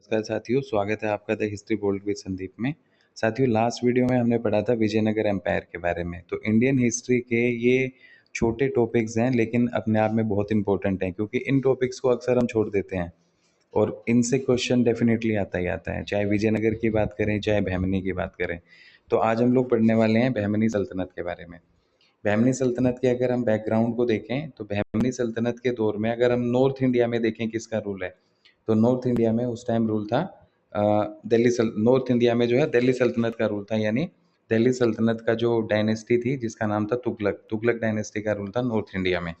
नमस्कार साथियों, स्वागत है आपका the history bold with Sandeep में। साथियों, लास्ट वीडियो में हमने पढ़ा था विजयनगर एम्पायर के बारे में। तो इंडियन हिस्ट्री के ये छोटे टॉपिक्स हैं, लेकिन अपने आप में बहुत इंपॉर्टेंट हैं, क्योंकि इन टॉपिक्स को अक्सर हम छोड़ देते हैं और इनसे क्वेश्चन डेफिनेटली आता ही आता है, चाहे विजयनगर की बात करें चाहे बहमनी की बात करें। तो आज हम लोग पढ़ने वाले हैं बहमनी सल्तनत के बारे में। बहमनी सल्तनत के अगर हम बैकग्राउंड को देखें तो बहमनी सल्तनत के दौर में अगर हम नॉर्थ इंडिया में देखें किसका रूल है, तो नॉर्थ इंडिया में उस टाइम रूल था नॉर्थ इंडिया में जो है दिल्ली सल्तनत का रूल था। यानी दिल्ली सल्तनत का जो डायनेस्टी थी जिसका नाम था तुगलक, तुगलक डायनेस्टी का रूल था नॉर्थ इंडिया में।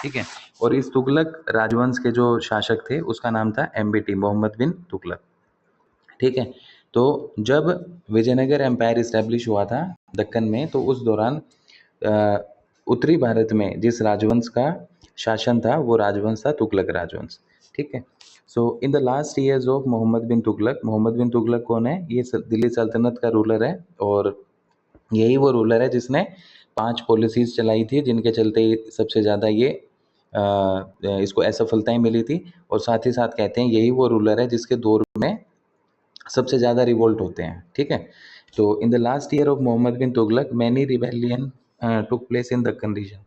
ठीक है। और इस तुगलक राजवंश के जो शासक थे उसका नाम था एमबीटी, मोहम्मद बिन तुगलक। ठीक है। तो जब विजयनगर एम्पायर इस्टेब्लिश हुआ था दक्कन में, तो उस दौरान उत्तरी भारत में जिस राजवंश का शासन था वो राजवंश था तुगलक राजवंश। ठीक है। So in the last years of Mohammad bin Tughlaq, Mohammad bin Tughlaq कौन है? ये दिल्ली सल्तनत का रूलर है और यही वो रूलर है जिसने 5 पॉलिसीज चलाई थी जिनके चलते सबसे ज़्यादा ये इसको असफलताएं मिली थी। और साथ ही साथ कहते हैं यही वो रूलर है जिसके दौर में सबसे ज़्यादा रिवोल्ट होते हैं। ठीक है। तो in the last year of Mohammad bin Tughlaq many rebellion took place in Deccan region.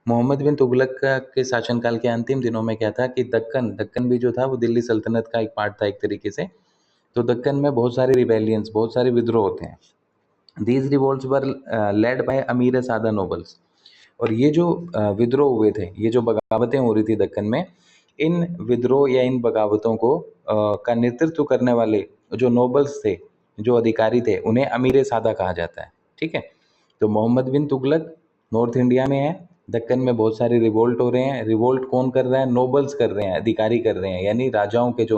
Mohammad bin Tughlaq के शासनकाल के अंतिम दिनों में क्या था कि दक्कन दक्कन भी जो था वो दिल्ली सल्तनत का एक पार्ट था एक तरीके से। तो दक्कन में बहुत सारे रिबेलियंस, बहुत सारे विद्रोह होते हैं। These revolts were led by अमीर सादा नोबल्स। और ये जो विद्रोह हुए थे, ये जो बगावतें हो रही थी दक्कन में, इन विद्रोह या इन बगावतों को का नेतृत्व करने वाले जो नोबल्स थे, जो अधिकारी थे, उन्हें अमीर सादा कहा जाता है। ठीक है। तो मोहम्मद बिन तुगलक नॉर्थ इंडिया में है, दक्कन में बहुत सारे रिवोल्ट हो रहे हैं। रिवोल्ट कौन कर रहा है? नोबल्स कर रहे हैं, अधिकारी कर रहे हैं, यानी राजाओं के जो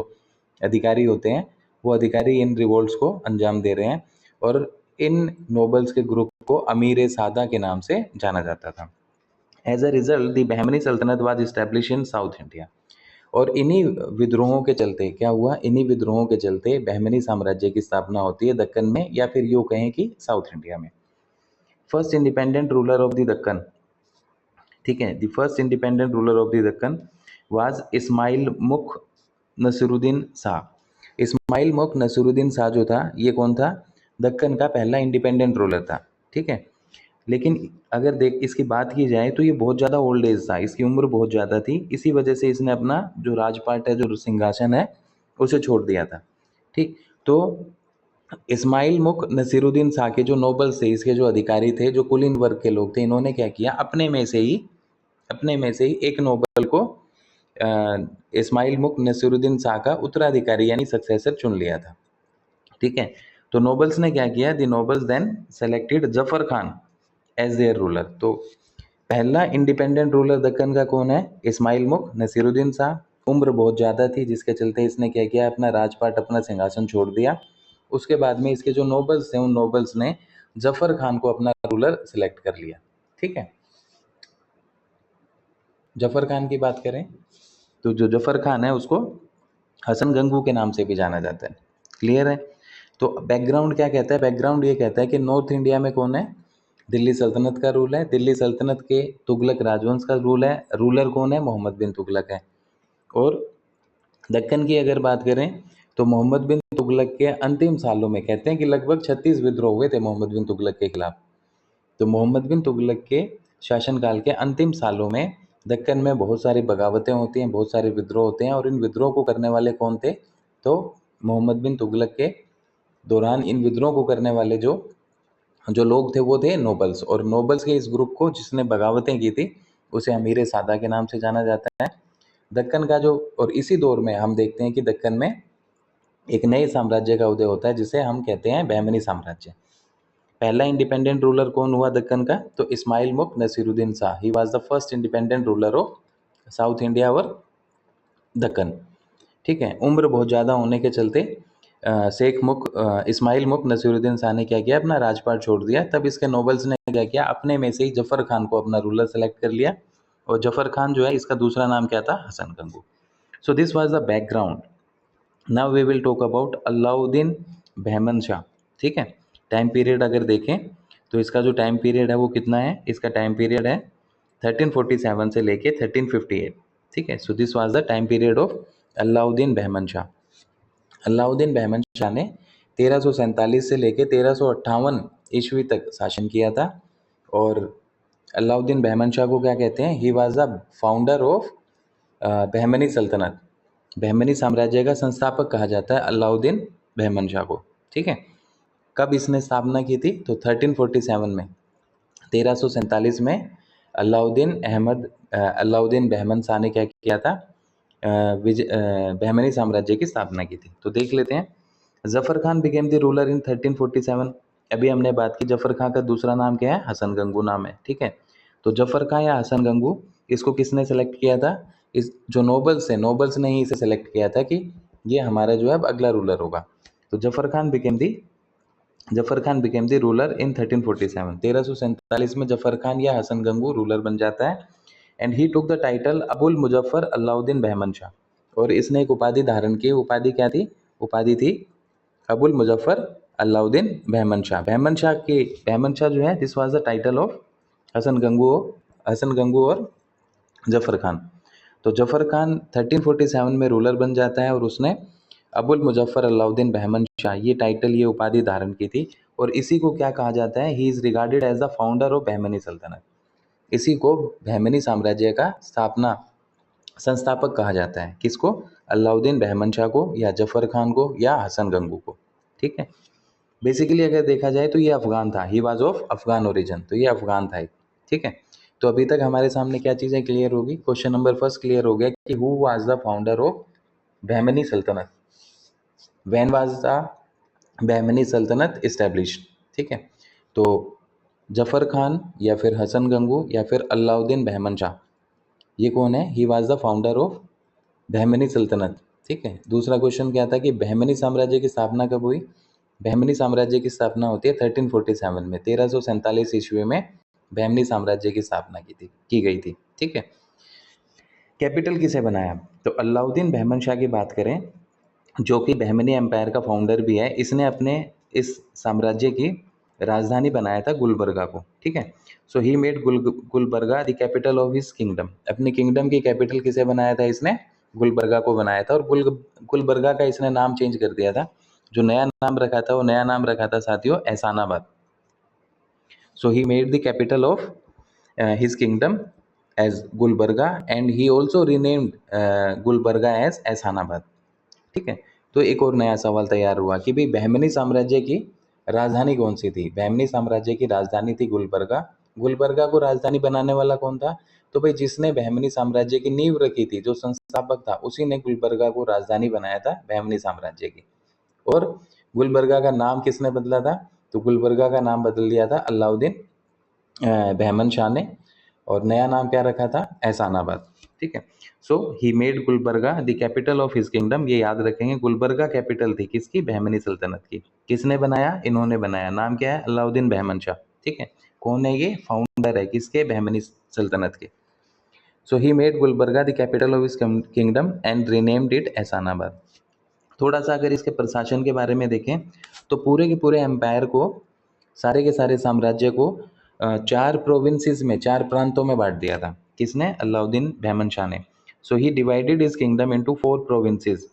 अधिकारी होते हैं वो अधिकारी इन रिवोल्ट्स को अंजाम दे रहे हैं। और इन नोबल्स के ग्रुप को अमीर सादा के नाम से जाना जाता था। As a result the Bahmani saltanat was establish in South India. और इन्हीं विद्रोहों के चलते क्या हुआ? इन्हीं विद्रोहों के चलते बहमनी साम्राज्य की स्थापना होती है दक्कन में, या फिर यूँ कहें कि साउथ इंडिया में। First independent ruler of the Deccan. ठीक है। The first independent ruler of the Deccan was Ismail Mukh Nasiruddin Shah. Ismail Mukh Nasiruddin Shah जो था, ये कौन था? दक्कन का पहला इंडिपेंडेंट रूलर था। ठीक है। लेकिन अगर देख इसकी बात की जाए तो ये बहुत ज़्यादा ओल्ड एज था, इसकी उम्र बहुत ज़्यादा थी। इसी वजह से इसने अपना जो राजपाट है, जो सिंहासन है, उसे छोड़ दिया था। ठीक। तो इस्माइल मुख नसीरुद्दीन शाह के जो नोबल्स थे, इसके जो अधिकारी थे, जो कुलीन वर्ग के लोग थे, इन्होंने क्या किया? अपने में से ही एक नोबल को इस्माइल मुख नसीरुद्दीन शाह का उत्तराधिकारी यानी सक्सेसर चुन लिया था। ठीक है। तो नोबल्स ने क्या किया? The nobles then selected Zafar Khan as their ruler. तो पहला इंडिपेंडेंट रूलर दक्कन का कौन है? इस्माइल मुख नसीरुद्दीन शाह। उम्र बहुत ज़्यादा थी जिसके चलते इसने क्या किया? अपना राजपाट, अपना सिंहासन छोड़ दिया। उसके बाद में इसके जो नोबल्स थे, उन नोबल्स ने जफर खान को अपना रूलर सेलेक्ट कर लिया। ठीक है। जफर खान की बात करें तो जो जफर खान है उसको हसन गंगू के नाम से भी जाना जाता है। क्लियर है? तो बैकग्राउंड क्या कहता है? बैकग्राउंड ये कहता है कि नॉर्थ इंडिया में कौन है? दिल्ली सल्तनत का रूल है। दिल्ली सल्तनत के तुगलक राजवंश का रूल है। रूलर कौन है? मोहम्मद बिन तुगलक है। और दक्कन की अगर बात करें तो मोहम्मद बिन तुगलक के अंतिम सालों में कहते हैं कि लगभग 36 विद्रोह हुए थे मोहम्मद बिन तुगलक के खिलाफ। तो मोहम्मद बिन तुगलक के शासनकाल के अंतिम सालों में दक्कन में बहुत सारी बगावतें होती हैं, बहुत सारे विद्रोह होते हैं। और इन विद्रोह को करने वाले कौन थे? तो मोहम्मद बिन तुगलक के दौरान इन विद्रोह को करने वाले जो जो लोग थे वो थे नोबल्स। और नोबल्स के इस ग्रुप को जिसने बगावतें की थी उसे अमीर सादा के नाम से जाना जाता है। दक्कन का जो, और इसी दौर में हम देखते हैं कि दक्कन में एक नए साम्राज्य का उदय होता है जिसे हम कहते हैं बहमनी साम्राज्य। पहला इंडिपेंडेंट रूलर कौन हुआ दक्कन का? तो Ismail Mukh Nasiruddin Shah. He was the first independent ruler of south India और दक्कन। ठीक है। उम्र बहुत ज़्यादा होने के चलते इस्माइल मुख नसीरुद्दीन शाह ने क्या किया? अपना राजपाट छोड़ दिया। तब इसके नोबल्स ने क्या किया? अपने में से ही जफर खान को अपना रूलर सेलेक्ट कर लिया। और जफर खान जो है, इसका दूसरा नाम क्या था? Hasan Gangu. So this was the background. Now we will talk about Alauddin Bahman Shah. ठीक है। टाइम पीरियड अगर देखें तो इसका जो टाइम पीरियड है वो कितना है? इसका टाइम पीरियड है 1347 से लेके 1358। ठीक है। So this was the time period of Alauddin Bahman Shah. Alauddin Bahman Shah ने 1347 से लेकर 1358 ईस्वी तक शासन किया था। और अलाउद्दीन बहमन शाह को क्या कहते हैं? ही was the founder of Bahmani सल्तनत। बहमनी साम्राज्य का संस्थापक कहा जाता है अलाउद्दीन बहमन शाह को। ठीक है, कब इसने स्थापना की थी? तो 1347 में, 1347 में अलाउद्दीन बहमन शाह ने क्या किया था? बहमनी साम्राज्य की स्थापना की थी। तो देख लेते हैं। Zafar Khan became the ruler इन 1347। अभी हमने बात की जफर खान का दूसरा नाम क्या है? हसन गंगू नाम है। ठीक है, तो जफर खान या हसन गंगू, इसको किसने सेलेक्ट किया था? इस जो नोबल्स ने ही इसे सेलेक्ट किया था कि ये हमारा जो है अब अगला रूलर होगा। तो Zafar Khan became the ruler इन 1347। 1347 में जफर खान या हसन गंगू रूलर बन जाता है। And he took the title Abul Muzaffar Alauddin Bahman Shah. और इसने एक उपाधि धारण की। उपाधि क्या थी? उपाधि थी अबुल मुजफ्फर अलाउद्दीन बहमन शाह जो है, this was the title of Hasan Gangu और जफर खान। तो जफर खान 1347 में रूलर बन जाता है और उसने अबुल मुजफ्फर अलाउद्दीन बहमन शाह ये टाइटल, ये उपाधि धारण की थी। और इसी को क्या कहा जाता है? He is regarded as the founder of Bahmani सल्तनत। इसी को बहमनी साम्राज्य का संस्थापक कहा जाता है। किसको? अलाउद्दीन बहमन शाह को, या जफर खान को, या हसन गंगू को। ठीक है, बेसिकली अगर देखा जाए तो ये अफगान था। He was of Afghan origin, तो ये अफगान था। ठीक है, तो अभी तक हमारे सामने क्या चीज़ें क्लियर होगी? क्वेश्चन नंबर फर्स्ट क्लियर हो गया कि who was the founder of Bahmani सल्तनत, व्हेन वाज द बहमनी सल्तनत इस्टेब्लिश्ड। ठीक है, तो जफर खान या फिर हसन गंगू या फिर अलाउद्दीन बहमन शाह, ये कौन है? He was the founder of Bahmani सल्तनत। ठीक है, दूसरा क्वेश्चन क्या था कि बहमनी साम्राज्य की स्थापना कब हुई? बहमनी साम्राज्य की स्थापना होती है 1347 में, 1347 ईस्वी में बहमनी साम्राज्य की स्थापना की गई थी। ठीक है, कैपिटल किसे बनाया? तो अलाउद्दीन बहमन शाह की बात करें, जो कि बहमनी एम्पायर का फाउंडर भी है, इसने अपने इस साम्राज्य की राजधानी बनाया था गुलबर्गा को। ठीक है, so he made Gulbarga the capital of his kingdom. अपनी किंगडम की कैपिटल किसे बनाया था इसने? गुलबर्गा को बनाया था। और गुलबर्गा का इसने नाम चेंज कर दिया था। जो नया नाम रखा था वो नया नाम रखा था साथियों Ahsanabad. So he made the capital of his kingdom as Gulbarga and he also renamed Gulbarga as एहसानाबाद। ठीक है, तो एक और नया सवाल तैयार हुआ कि भाई बहमनी साम्राज्य की राजधानी कौन सी थी? बहमनी साम्राज्य की राजधानी थी गुलबर्गा। गुलबर्गा को राजधानी बनाने वाला कौन था? तो भाई जिसने बहमनी साम्राज्य की नींव रखी थी, जो संस्थापक था, उसी ने गुलबर्गा को राजधानी बनाया था बहमनी साम्राज्य की। और गुलबर्गा का नाम किसने बदला था? तो गुलबर्गा का नाम बदल दिया था अलाउद्दीन बहमन शाह ने। और नया नाम क्या रखा था? एहसानाबाद। ठीक है, so he made Gulbarga the capital of his kingdom. ये याद रखेंगे, गुलबर्गा कैपिटल थी किसकी? बहमनी सल्तनत की। किसने बनाया? इन्होंने बनाया। नाम क्या है? अलाउद्दीन बहमन शाह। ठीक है, कौन है ये? फाउंडर है किसके? बहमनी सल्तनत के। So he made Gulbarga the capital of his kingdom and renamed it Ahsanabad. थोड़ा सा अगर इसके प्रशासन के बारे में देखें तो पूरे के पूरे एम्पायर को, सारे के सारे साम्राज्य को 4 प्रोविंसेस में, 4 प्रांतों में बांट दिया था। किसने? अलाउद्दीन बहमन शाह ने। So he divided his kingdom into 4 provinces.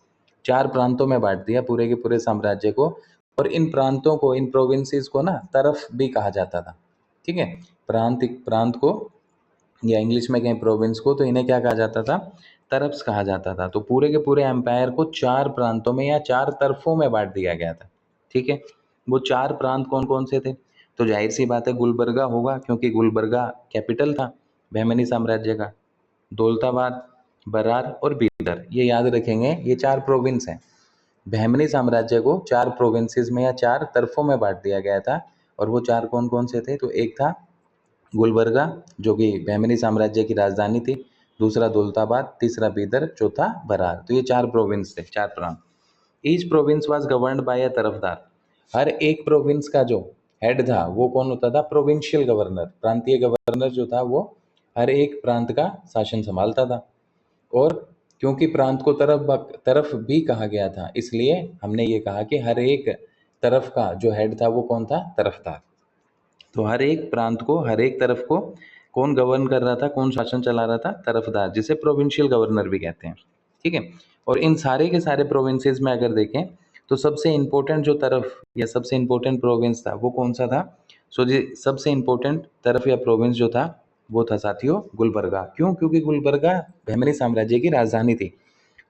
4 प्रांतों में बांट दिया पूरे के पूरे साम्राज्य को। और इन प्रांतों को, इन प्रोविंसेस को ना तरफ भी कहा जाता था। ठीक है, प्रांत को, या इंग्लिश में कहें प्रोविंस को, तो इन्हें क्या कहा जाता था? तरफ्स कहा जाता था। तो पूरे के पूरे एम्पायर को 4 प्रांतों में या 4 तरफों में बांट दिया गया था। ठीक है, वो 4 प्रांत कौन कौन से थे? तो जाहिर सी बात है गुलबर्गा होगा, क्योंकि गुलबर्गा कैपिटल था बहमनी साम्राज्य का। दौलताबाद, बरार और बीदर, ये याद रखेंगे, ये 4 प्रोविंस हैं। बहमनी साम्राज्य को 4 प्रोविंसेस में या 4 तरफों में बांट दिया गया था। और वो 4 कौन कौन से थे? तो एक था गुलबर्गा, जो कि बहमनी साम्राज्य की राजधानी थी। दूसरा दौलताबाद, तीसरा बीदर, चौथा बरार। तो ये 4 प्रोविंस थे, 4 प्रांत। Each province was governed by a tarafdar. हर एक प्रोविंस का जो हेड था वो कौन होता था? प्रोविंशियल गवर्नर, प्रांतीय गवर्नर जो था वो हर एक प्रांत का शासन संभालता था। और क्योंकि प्रांत को तरफ भी कहा गया था, इसलिए हमने ये कहा कि हर एक तरफ का जो हेड था वो कौन था? तरफदार। तो हर एक प्रांत को, हर एक तरफ को कौन गवर्न कर रहा था, कौन शासन चला रहा था? तरफदार, जिसे प्रोविंशियल गवर्नर भी कहते हैं। ठीक है। और इन सारे के सारे प्रोविंसेस में अगर देखें तो सबसे इम्पोर्टेंट जो तरफ या सबसे इम्पोर्टेंट प्रोविंस था वो कौन सा था? सो जी सबसे इम्पोर्टेंट तरफ या प्रोविंस जो था वो था साथियों गुलबर्गा। क्यों? क्योंकि गुलबर्गा बहमनी साम्राज्य की राजधानी थी।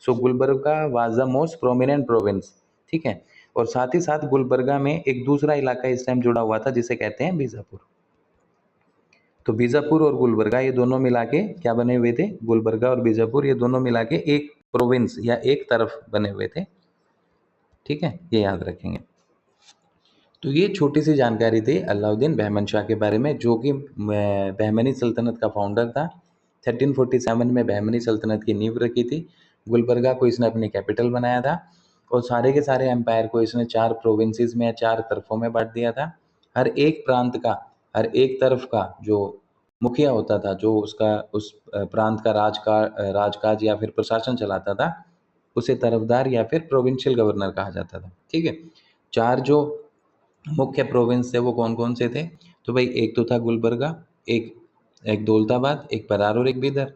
So Gulbarga was the most prominent province. ठीक है। और साथ ही साथ गुलबर्गा में एक दूसरा इलाका इस टाइम जुड़ा हुआ था जिसे कहते हैं बीजापुर। तो बीजापुर और गुलबर्गा ये दोनों मिला के क्या बने हुए थे? गुलबर्गा और बीजापुर ये दोनों मिला के एक प्रोविंस या एक तरफ बने हुए थे। ठीक है, ये याद रखेंगे। तो ये छोटी सी जानकारी थी अलाउद्दीन बहमन शाह के बारे में, जो कि बहमनी सल्तनत का फाउंडर था। 1347 में बहमनी सल्तनत की नींव रखी थी। गुलबर्गा को इसने अपनी कैपिटल बनाया था और सारे के सारे एम्पायर को इसने 4 प्रोविंसेस में या 4 तरफों में बांट दिया था। हर एक प्रांत का, हर एक तरफ का जो मुखिया होता था, जो उसका उस प्रांत का राजकाज या फिर प्रशासन चलाता था, उसे तरफदार या फिर प्रोविंशियल गवर्नर कहा जाता था। ठीक है। 4 जो मुख्य प्रोविंस थे वो कौन कौन से थे? तो भाई एक तो था गुलबर्गा, एक एक दौलताबाद, एक बरार और एक बीदर।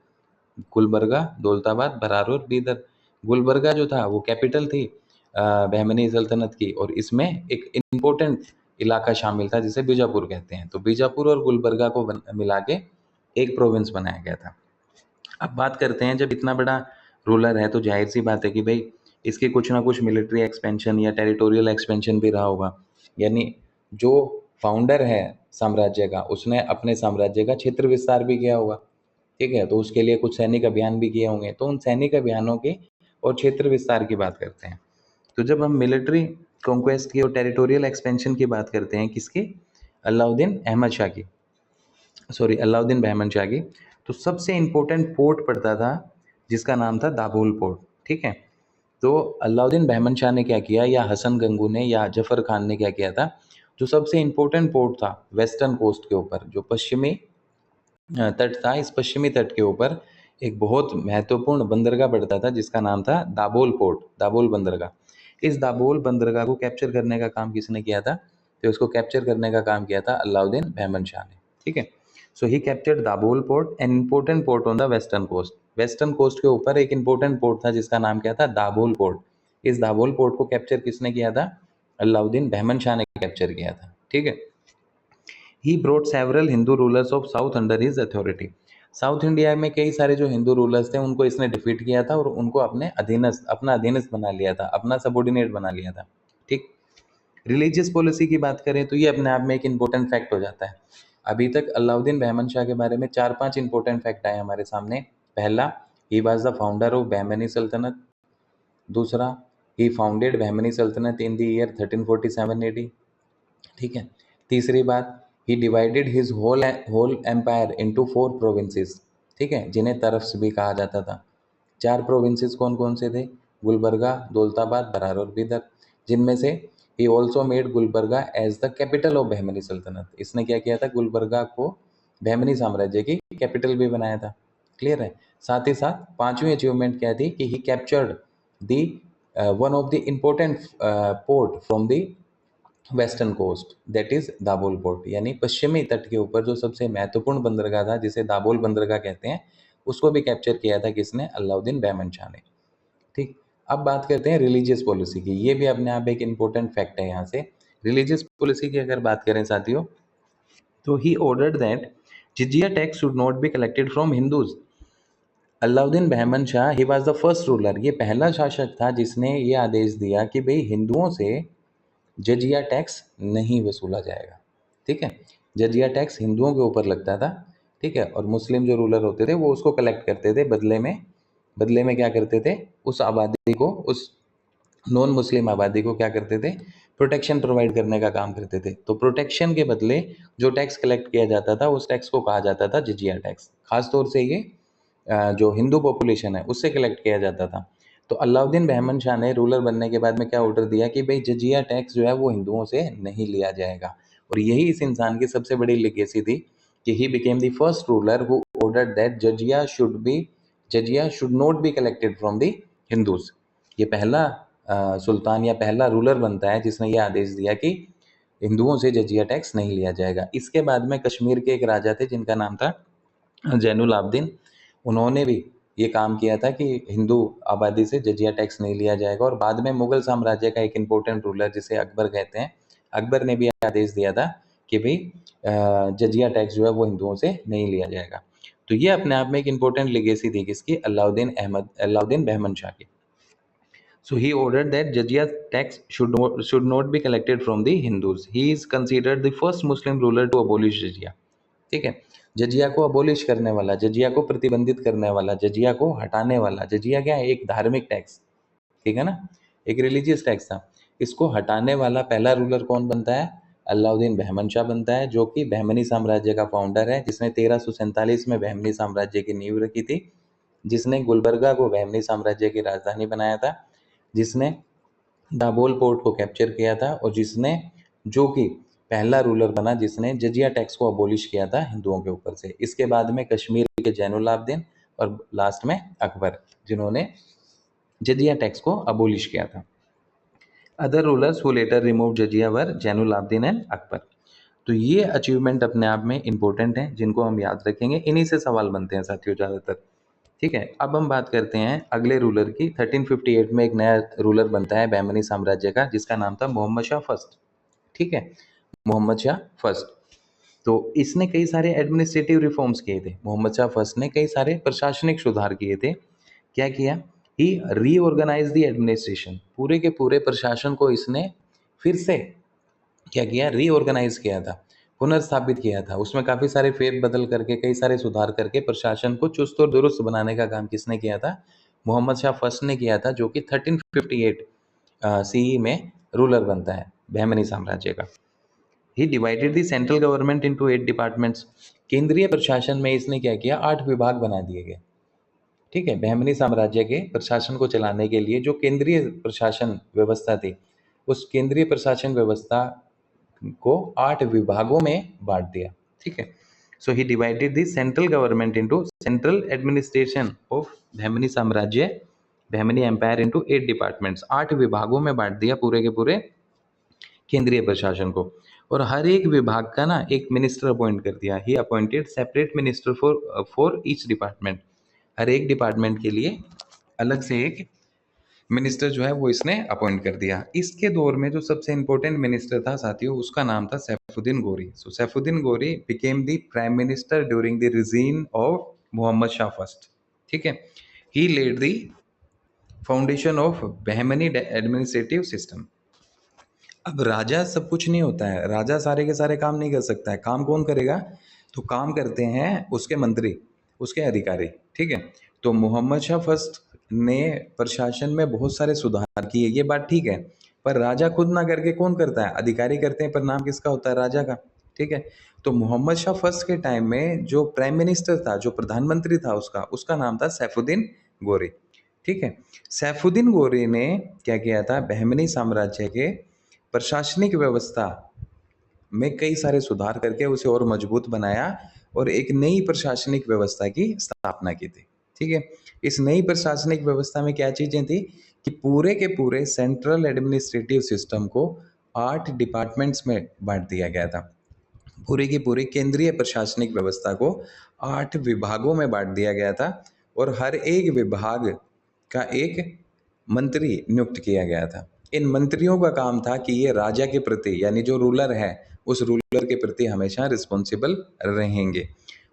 गुलबर्गा, दौलताबाद, बरार और बीदर। गुलबर्गा जो था वो कैपिटल थी बहमनी सल्तनत की, और इसमें एक इम्पोर्टेंट इलाका शामिल था जिसे बीजापुर कहते हैं। तो बीजापुर और गुलबर्गा को मिला के एक प्रोविंस बनाया गया था। अब बात करते हैं, जब इतना बड़ा रूलर है तो जाहिर सी बात है कि भाई इसके कुछ ना कुछ मिलिट्री एक्सपेंशन या टेरिटोरियल एक्सपेंशन भी रहा होगा। यानी जो फाउंडर है साम्राज्य का, उसने अपने साम्राज्य का क्षेत्र विस्तार भी किया होगा। ठीक है, तो उसके लिए कुछ सैनिक अभियान भी किए होंगे। तो उन सैनिक अभियानों की और क्षेत्र विस्तार की बात करते हैं। तो जब हम मिलिट्री कॉन्क्वेस्ट की और टेरिटोरियल एक्सपेंशन की बात करते हैं, किसकी? अलाउद्दीन अहमद शाह की, सॉरी अलाउद्दीन बहमन शाह की। तो सबसे इम्पोर्टेंट पोर्ट पड़ता था जिसका नाम था दाभोल पोर्ट। ठीक है। तो अलाउद्दीन बहमन शाह ने क्या किया, या हसन गंगू ने या जफर खान ने क्या किया था, जो सबसे इम्पोर्टेंट पोर्ट था वेस्टर्न कोस्ट के ऊपर, जो पश्चिमी तट था, इस पश्चिमी तट के ऊपर एक बहुत महत्वपूर्ण बंदरगाह पड़ता था जिसका नाम था दाभोल पोर्ट, दाभोल बंदरगाह। इस दाभोल बंदरगाह को कैप्चर करने का काम किसने किया था? तो इसको कैप्चर करने का काम किया था अलाउद्दीन बहमन शाह ने। ठीक है। So he captured Dabhol port, an important port on the western coast. Western coast के ऊपर एक इंपॉर्टेंट पोर्ट था जिसका नाम क्या था? दाभोल पोर्ट। इस दाभोल पोर्ट को कैप्चर किसने किया था? अलाउद्दीन बहमन शाह ने कैप्चर किया था। ठीक है। He brought several Hindu rulers of south under his authority. South India में कई सारे जो हिंदू रूलर्स थे उनको इसने डिफीट किया था और उनको अपना अधीनस्थ बना लिया था, अपना सबॉर्डिनेट बना लिया था। ठीक। रिलीजियस पॉलिसी की बात करें तो ये अपने आप में एक इंपॉर्टेंट फैक्ट हो जाता है। अभी तक अलाउद्दीन बहमन शाह के बारे में 4-5 इंपॉर्टेंट फैक्ट आए हमारे सामने। पहला, ही was the founder of Bahmani सल्तनत। दूसरा, ही फाउंडेड बहमनी सल्तनत इन द ईयर 1347 एडी। ठीक है। तीसरी बात, he divided his whole empire into 4 provinces. ठीक है, जिन्हें तरफ्स भी कहा जाता था। 4 प्रोविंसेस कौन कौन से थे? गुलबर्गा, दौलताबाद, बरार और बीदर। जिनमें से he also made Gulbarga as the capital of Bahmani सल्तनत। इसने क्या किया था? गुलबर्गा को बहमनी साम्राज्य की कैपिटल भी बनाया था। क्लियर है। साथ ही साथ 5वीं अचीवमेंट क्या थी कि he captured the one of the important port from the western coast, that is Dabhol port. यानी पश्चिमी तट के ऊपर जो सबसे महत्वपूर्ण बंदरगाह था जिसे दाभोल बंदरगाह कहते हैं, उसको भी कैप्चर किया था किसने? अलाउद्दीन बहमन शाह ने। ठीक। अब बात करते हैं रिलीजियस पॉलिसी की। ये भी अपने आप एक इम्पोर्टेंट फैक्ट है यहाँ से। रिलीजियस पॉलिसी की अगर बात करें साथियों, तो he ordered that jizya tax should not be collected from Hindus. Alauddin Bahman Shah, he was the first ruler, ये पहला शासक था जिसने ये आदेश दिया कि भाई हिंदुओं से जजिया टैक्स नहीं वसूला जाएगा। ठीक है। जजिया टैक्स हिंदुओं के ऊपर लगता था। ठीक है। और मुस्लिम जो रूलर होते थे वो उसको कलेक्ट करते थे, बदले में क्या करते थे? उस आबादी को, उस नॉन मुस्लिम आबादी को क्या करते थे? प्रोटेक्शन प्रोवाइड करने का काम करते थे। तो प्रोटेक्शन के बदले जो टैक्स कलेक्ट किया जाता था उस टैक्स को कहा जाता था जजिया टैक्स। खासतौर से ये जो हिंदू पॉपुलेशन है उससे कलेक्ट किया जाता था। तो अलाउद्दीन बहमन शाह ने रूलर बनने के बाद में क्या ऑर्डर दिया कि भाई जजिया टैक्स जो है वो हिंदुओं से नहीं लिया जाएगा। और यही इस इंसान की सबसे बड़ी लेगेसी थी कि he became the first ruler who ordered that jizya should not be collected from the Hindus. ये पहला सुल्तान या पहला रूलर बनता है जिसने ये आदेश दिया कि हिंदुओं से जजिया टैक्स नहीं लिया जाएगा। इसके बाद में कश्मीर के एक राजा थे जिनका नाम था जैनुल आबदीन। उन्होंने भी ये काम किया था कि हिंदू आबादी से जजिया टैक्स नहीं लिया जाएगा। और बाद में मुगल साम्राज्य का एक इम्पोर्टेंट रूलर जिसे अकबर कहते हैं, अकबर ने भी आदेश दिया था कि भाई जजिया टैक्स जो है वो हिंदुओं से नहीं लिया जाएगा। तो ये अपने आप में एक इम्पोर्टेंट लेगेसी थी किसकी, अलाउद्दीन बहमन शाह की। So he ordered that jizya tax should not be collected from the Hindus. He is considered the first Muslim ruler to abolish jizya. ठीक है, जजिया को अबोलिश करने वाला, जजिया को प्रतिबंधित करने वाला, जजिया को हटाने वाला। जजिया क्या है, एक धार्मिक टैक्स, ठीक है ना, एक रिलीजियस टैक्स था। इसको हटाने वाला पहला रूलर कौन बनता है, अलाउद्दीन बहमन शाह बनता है, जो कि बहमनी साम्राज्य का फाउंडर है, जिसने 1347 में बहमनी साम्राज्य की नींव रखी थी, जिसने गुलबर्गा को बहमनी साम्राज्य की राजधानी बनाया था, जिसने दाभोल पोर्ट को कैप्चर किया था, और जिसने, जो कि पहला रूलर बना जिसने जजिया टैक्स को अबोलिश किया था हिंदुओं के ऊपर से। इसके बाद में कश्मीर के जैनुलाब्दीन और लास्ट में अकबर, जिन्होंने जजिया टैक्स को अबोलिश किया था। Other rulers who later remove jizya were Zainulabidin and Akbar. तो ये अचीवमेंट अपने आप में इंपॉर्टेंट है, जिनको हम याद रखेंगे। इन्हीं से सवाल बनते हैं साथियों ज़्यादातर। ठीक है, अब हम बात करते हैं अगले रूलर की। 1358 में एक नया रूलर बनता है बहमनी साम्राज्य का, जिसका नाम था मोहम्मद शाह फर्स्ट। ठीक है, मोहम्मद शाह फर्स्ट। तो इसने कई सारे एडमिनिस्ट्रेटिव रिफॉर्म्स किए थे। मोहम्मद शाह फर्स्ट ने कई सारे प्रशासनिक सुधार किए थे। क्या किया, ही रीऑर्गेनाइज द एडमिनिस्ट्रेशन। पूरे के पूरे प्रशासन को इसने फिर से क्या किया, रीऑर्गेनाइज किया था, पुनर्स्थापित किया था। उसमें काफ़ी सारे फेरबदल करके, कई सारे सुधार करके प्रशासन को चुस्त और दुरुस्त बनाने का काम किसने किया था, मोहम्मद शाह फर्स्ट ने किया था, जो कि 1358 सीई में रूलर बनता है बहमनी साम्राज्य का। He divided the central government into 8 departments. केंद्रीय प्रशासन में इसने क्या किया, 8 विभाग बना दिए गए। ठीक है, बहमनी साम्राज्य के प्रशासन को चलाने के लिए जो केंद्रीय प्रशासन व्यवस्था थी, उस केंद्रीय प्रशासन व्यवस्था को 8 विभागों में बांट दिया। ठीक है, so he divided the central government into central administration of Bahmani साम्राज्य, बहमनी एम्पायर इनटू 8 डिपार्टमेंट्स। 8 विभागों में बांट दिया पूरे के पूरे केंद्रीय प्रशासन को। और हर एक विभाग का ना एक मिनिस्टर अपॉइंट कर दिया। He appointed separate minister for each department. हर एक डिपार्टमेंट के लिए अलग से एक मिनिस्टर जो है वो इसने अपॉइंट कर दिया। इसके दौर में जो सबसे इंपॉर्टेंट मिनिस्टर था साथियों, उसका नाम था सैफुद्दीन गोरी। So Saifuddin Ghori became the prime minister during the reign of Mohammad Shah first. ठीक है, he laid the foundation of Bahmani administrative system. अब राजा सब कुछ नहीं होता है, राजा सारे के सारे काम नहीं कर सकता है। काम कौन करेगा, तो काम करते हैं उसके मंत्री, उसके अधिकारी। ठीक है, तो मोहम्मद शाह फर्स्ट ने प्रशासन में बहुत सारे सुधार किए, ये बात ठीक है, पर राजा खुद ना करके कौन करता है, अधिकारी करते हैं, पर नाम किसका होता है, राजा का। ठीक है, तो मोहम्मद शाह फर्स्ट के टाइम में जो प्राइम मिनिस्टर था, जो प्रधानमंत्री था, उसका नाम था सैफुद्दीन गोरी। ठीक है, सैफुद्दीन गोरी ने क्या किया था, बहमनी साम्राज्य के प्रशासनिक व्यवस्था में कई सारे सुधार करके उसे और मजबूत बनाया और एक नई प्रशासनिक व्यवस्था की स्थापना की थी। ठीक है, इस नई प्रशासनिक व्यवस्था में क्या चीजें थी कि पूरे के पूरे सेंट्रल एडमिनिस्ट्रेटिव सिस्टम को 8 डिपार्टमेंट्स में बांट दिया गया था। पूरी की पूरी केंद्रीय प्रशासनिक व्यवस्था को 8 विभागों में बांट दिया गया था और हर एक विभाग का एक मंत्री नियुक्त किया गया था। इन मंत्रियों का काम था कि ये राजा के प्रति, यानी जो रूलर है उस रूलर के प्रति हमेशा रिस्पॉन्सिबल रहेंगे।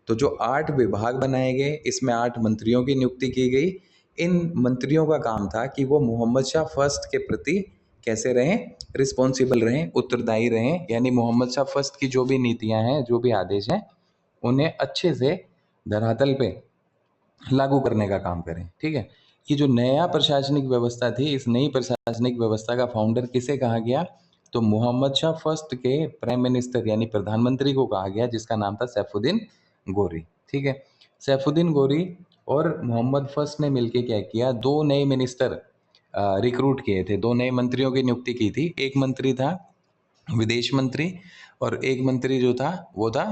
तो जो 8 विभाग बनाए गए, इसमें 8 मंत्रियों की नियुक्ति की गई। इन मंत्रियों का काम था कि वो मोहम्मद शाह फर्स्ट के प्रति कैसे रहें, रिस्पॉन्सिबल रहें, उत्तरदायी रहें, यानी मोहम्मद शाह फर्स्ट की जो भी नीतियां हैं, जो भी आदेश हैं, उन्हें अच्छे से धरातल पे लागू करने का काम करें। ठीक है, ये जो नया प्रशासनिक व्यवस्था थी, इस नई प्रशासनिक व्यवस्था का फाउंडर किसे कहा गया, तो मोहम्मद शाह फर्स्ट के प्राइम मिनिस्टर यानी प्रधानमंत्री को कहा गया, जिसका नाम था सैफुद्दीन गोरी। ठीक है, सैफुद्दीन गोरी और मोहम्मद फर्स्ट ने मिलकर क्या किया, 2 नए मिनिस्टर रिक्रूट किए थे, 2 नए मंत्रियों की नियुक्ति की थी। एक मंत्री था विदेश मंत्री और एक मंत्री जो था वो था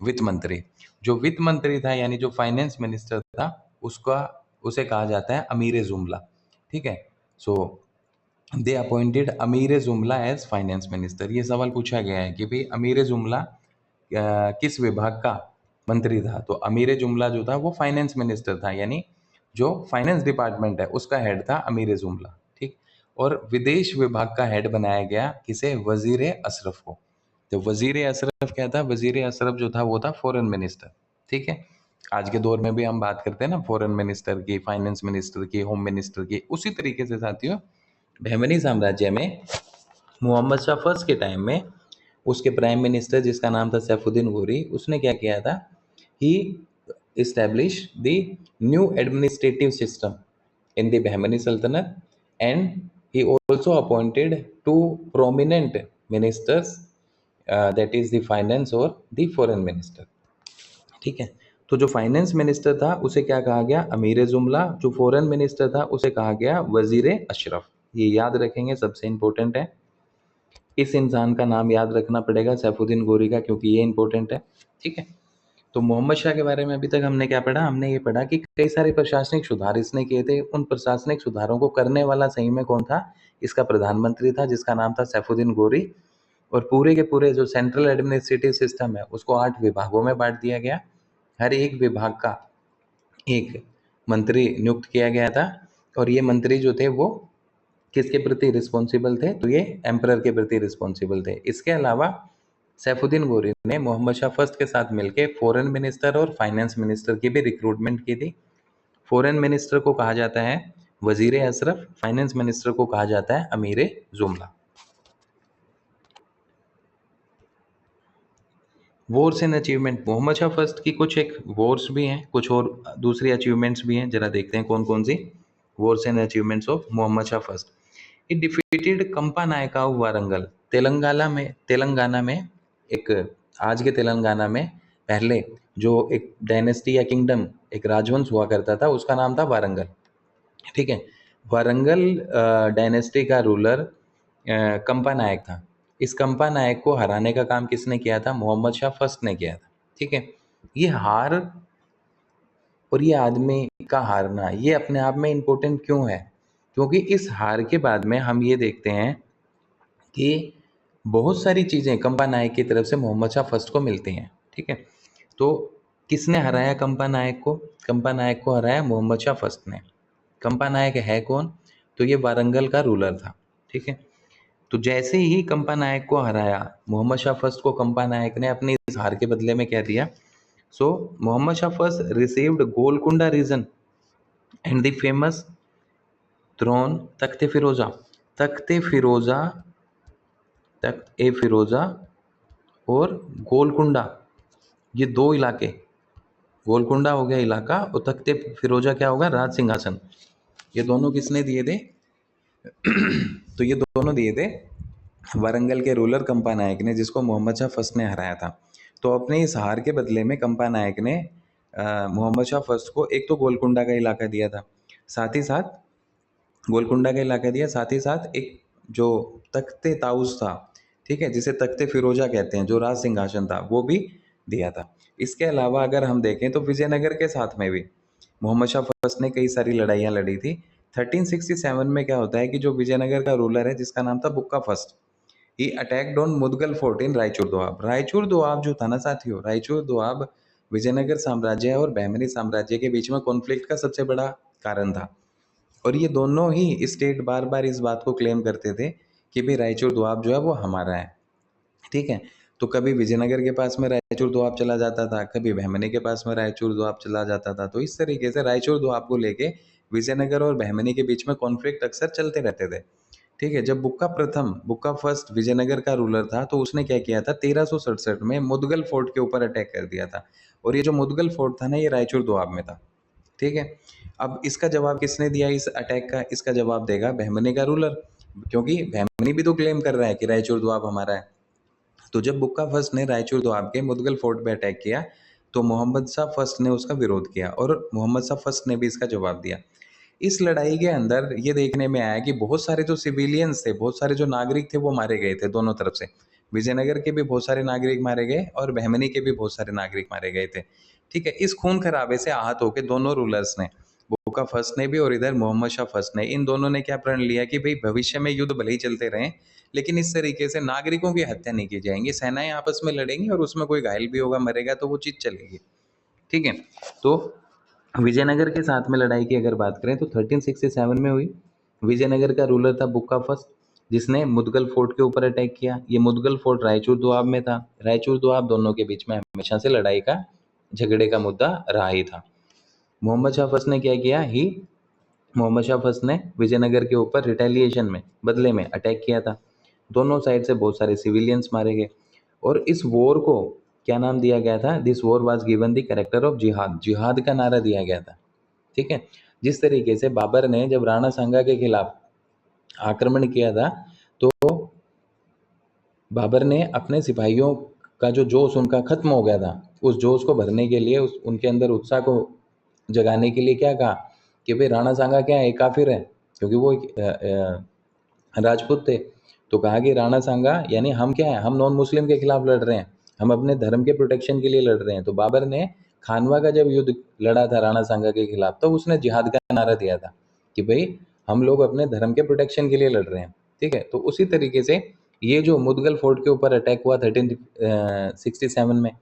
वित्त मंत्री। जो वित्त मंत्री था यानी जो फाइनेंस मिनिस्टर था, उसे कहा जाता है अमीर जुमला। ठीक है, सो दे अपॉइंटेड अमीर जुमला एज फाइनेंस मिनिस्टर। ये सवाल पूछा गया है कि भाई अमीर जुमला किस विभाग का मंत्री था, तो अमीर जुमला जो था वो फाइनेंस मिनिस्टर था, यानी जो फाइनेंस डिपार्टमेंट है उसका हेड था अमीर जुमला, ठीक। और विदेश विभाग का हेड बनाया गया किसे, वजीर अशरफ को। तो वजीर अशरफ क्या था, वजीर अशरफ जो था वो था फॉरेन मिनिस्टर, ठीक है। आज के दौर में भी हम बात करते हैं ना फॉरेन मिनिस्टर की, फाइनेंस मिनिस्टर की, होम मिनिस्टर की, उसी तरीके से साथियों बहमनी साम्राज्य में मोहम्मद शाह फर्स्ट के टाइम में उसके प्राइम मिनिस्टर जिसका नाम था सैफुद्दीन गोरी, उसने क्या किया था, he establish the new administrative system in the Bahmani Sultanate, and he also appointed two prominent ministers, that is the finance और the foreign minister, ठीक है। तो जो फाइनेंस मिनिस्टर था उसे क्या कहा गया, अमीर जुमला। जो फॉरेन मिनिस्टर था उसे कहा गया वजीर अशरफ। ये याद रखेंगे, सबसे इंपॉर्टेंट है। इस इंसान का नाम याद रखना पड़ेगा सैफुद्दीन गोरी का, क्योंकि ये इंपॉर्टेंट है, ठीक है। तो मोहम्मद शाह के बारे में अभी तक हमने क्या पढ़ा, हमने ये पढ़ा कि कई सारे प्रशासनिक सुधार इसने किए थे। उन प्रशासनिक सुधारों को करने वाला सही में कौन था, इसका प्रधानमंत्री था जिसका नाम था सैफुद्दीन गोरी। और पूरे के पूरे जो सेंट्रल एडमिनिस्ट्रेटिव सिस्टम है उसको 8 विभागों में बांट दिया गया। हर एक विभाग का एक मंत्री नियुक्त किया गया था, और ये मंत्री जो थे वो किसके प्रति रिस्पॉन्सिबल थे, तो ये एम्परर के प्रति रिस्पॉन्सिबल थे। इसके अलावा सैफुद्दीन गोरी ने मोहम्मद शाह फर्स्ट के साथ मिलकर फॉरेन मिनिस्टर और फाइनेंस मिनिस्टर की भी रिक्रूटमेंट की थी। फॉरेन मिनिस्टर को कहा जाता है वजीर अशरफ, फाइनेंस मिनिस्टर को कहा जाता है Amir Jumla. Wars and achievement, Mohammed Shah first की कुछ एक वॉर्स भी हैं, कुछ और दूसरी अचीवमेंट्स भी हैं। जरा देखते हैं कौन कौन सी wars and achievements of Mohammad Shah first. ये डिफीटेड कंपा नायका ऑफ वारंगल, तेलंगाना में एक, आज के तेलंगाना में पहले जो एक डायनेस्टी या किंगडम, एक राजवंश हुआ करता था, उसका नाम था वारंगल, ठीक है। वारंगल डायनेस्टी का रूलर कंपा नायक था। इस कंपा नायक को हराने का काम किसने किया था, मोहम्मद शाह फर्स्ट ने किया था, ठीक है। ये हार और ये आदमी का हारना ये अपने आप में इम्पोर्टेंट क्यों है, क्योंकि इस हार के बाद में हम ये देखते हैं कि बहुत सारी चीज़ें कंपा नायक की तरफ से मोहम्मद शाह फर्स्ट को मिलती हैं, ठीक है। तो किसने हराया कंपा नायक को, कंपा नायक को हराया मोहम्मद शाह फर्स्ट ने। कंपा नायक है कौन, तो ये वारंगल का रूलर था, ठीक है। तो जैसे ही कंपा नायक को हराया मोहम्मद शाह फर्स्ट को, कंपा नायक ने अपनी इस हार के बदले में क्या दिया, so Mohammad Shah first received Golconda region and the famous throne Takht Firoza. Takht Firoza, Takht e Firoza और गोलकुंडा, ये दो इलाके, गोलकुंडा हो गया इलाका और तख्त फिरोजा क्या होगा, राज सिंहासन। ये दोनों किसने दिए थे, तो ये दोनों दिए थे वारंगल के रूलर कंपा नायक ने, जिसको मोहम्मद शाह फर्स्ट ने हराया था। तो अपने इस हार के बदले में कंपा नायक ने मोहम्मद शाह फर्स्ट को एक तो गोलकुंडा का इलाका दिया था, साथ ही साथ गोलकुंडा का इलाका दिया, साथ ही साथ एक जो तख्ते ताउस था, ठीक है, जिसे तख्ते फिरोजा कहते हैं, जो राज सिंहासन था, वो भी दिया था। इसके अलावा अगर हम देखें तो विजयनगर के साथ में भी मोहम्मद शाह फर्स्ट ने कई सारी लड़ाइयाँ लड़ी थी। 1367 में क्या होता है कि जो विजयनगर का रूलर है जिसका नाम था Bukka first, he attacked on Mudgal fort in Raichur Doab. Raichur Doab जो था ना साथियों, रायचूर दोआब विजयनगर साम्राज्य और बहमनी साम्राज्य के बीच में कॉन्फ्लिक्ट का सबसे बड़ा कारण था। और ये दोनों ही स्टेट बार बार इस बात को क्लेम करते थे कि भाई रायचूर दोआब जो है वो हमारा है, ठीक है। तो कभी विजयनगर के पास में रायचूर दोआब चला जाता था, कभी बहमनी के पास में रायचूर दोआब चला जाता था। तो इस तरीके से रायचूर दोआब को लेके विजयनगर और बहमनी के बीच में कॉन्फ्लिक्ट अक्सर चलते रहते थे, ठीक है। जब बुक्का फर्स्ट विजयनगर का रूलर था तो उसने क्या किया था, 1367 में मुदगल फोर्ट के ऊपर अटैक कर दिया था। और ये जो मुदगल फोर्ट था ना, ये रायचूर दोआब में था, ठीक है। अब इसका जवाब किसने दिया इस अटैक का, इसका जवाब देगा बहमनी का रूलर, क्योंकि बहमनी भी तो क्लेम कर रहा है कि रायचूर दोआब हमारा है। तो जब बुक्का फर्स्ट ने रायचूर दोआब के मुदगल फोर्ट पे अटैक किया तो मोहम्मद शाह फर्स्ट ने उसका विरोध किया और मोहम्मद शाह फर्स्ट ने भी इसका जवाब दिया। इस लड़ाई के अंदर ये देखने में आया कि बहुत सारे जो सिविलियंस थे, बहुत सारे जो नागरिक थे वो मारे गए थे दोनों तरफ से। विजयनगर के भी बहुत सारे नागरिक मारे गए और बहमनी के भी बहुत सारे नागरिक मारे गए थे, ठीक है। इस खून खराबे से आहत होकर दोनों रूलर्स ने, बुक्का फर्स्ट ने भी और इधर मोहम्मद शाह फर्स्ट ने, इन दोनों ने क्या प्रण लिया कि भाई भविष्य में युद्ध भले ही चलते रहें लेकिन इस तरीके से नागरिकों की हत्या नहीं की जाएंगी। सेनाएं आपस में लड़ेंगी और उसमें कोई घायल भी होगा, मरेगा, तो वो चीज चलेगी, ठीक है। तो विजयनगर के साथ में लड़ाई की अगर बात करें तो 1367 में हुई। विजयनगर का रूलर था बुक्का फर्स्ट, जिसने मुदगल फोर्ट के ऊपर अटैक किया। ये मुदगल फोर्ट रायचूर दोआब में था। रायचूर दोआब दोनों के बीच में हमेशा से लड़ाई का, झगड़े का मुद्दा रहा ही था। मोहम्मद शाह फर्स्ट ने क्या किया ही मोहम्मद शाह फर्स्ट ने विजयनगर के ऊपर रिटेलिएशन में, बदले में अटैक किया था। दोनों साइड से बहुत सारे सिविलियंस मारे गए और इस वॉर को क्या नाम दिया गया था? This war was given the character of जिहाद। जिहाद का नारा दिया गया था। ठीक है। जिस तरीके से बाबर ने जब राणा सांगा के खिलाफ आक्रमण किया था, तो बाबर ने अपने सिपाहियों का जो जोश उनका खत्म हो गया था, उस जोश को भरने के लिए, उस उनके अंदर उत्साह को जगाने के लिए क्या कहा कि भाई राणा सांगा क्या है? एक काफिर है, क्योंकि वो एक राजपूत थे। तो कहा कि राणा सांगा यानी हम क्या है? हम नॉन मुस्लिम के खिलाफ लड़ रहे हैं, हम अपने धर्म के प्रोटेक्शन के लिए लड़ रहे हैं। तो बाबर ने खानवा का जब युद्ध लड़ा था राणा सांगा के खिलाफ, तो उसने जिहाद का नारा दिया था कि भाई हम लोग अपने धर्म के प्रोटेक्शन के लिए लड़ रहे हैं। ठीक है। तो उसी तरीके से ये जो मुदगल फोर्ट के ऊपर अटैक हुआ 1367 में,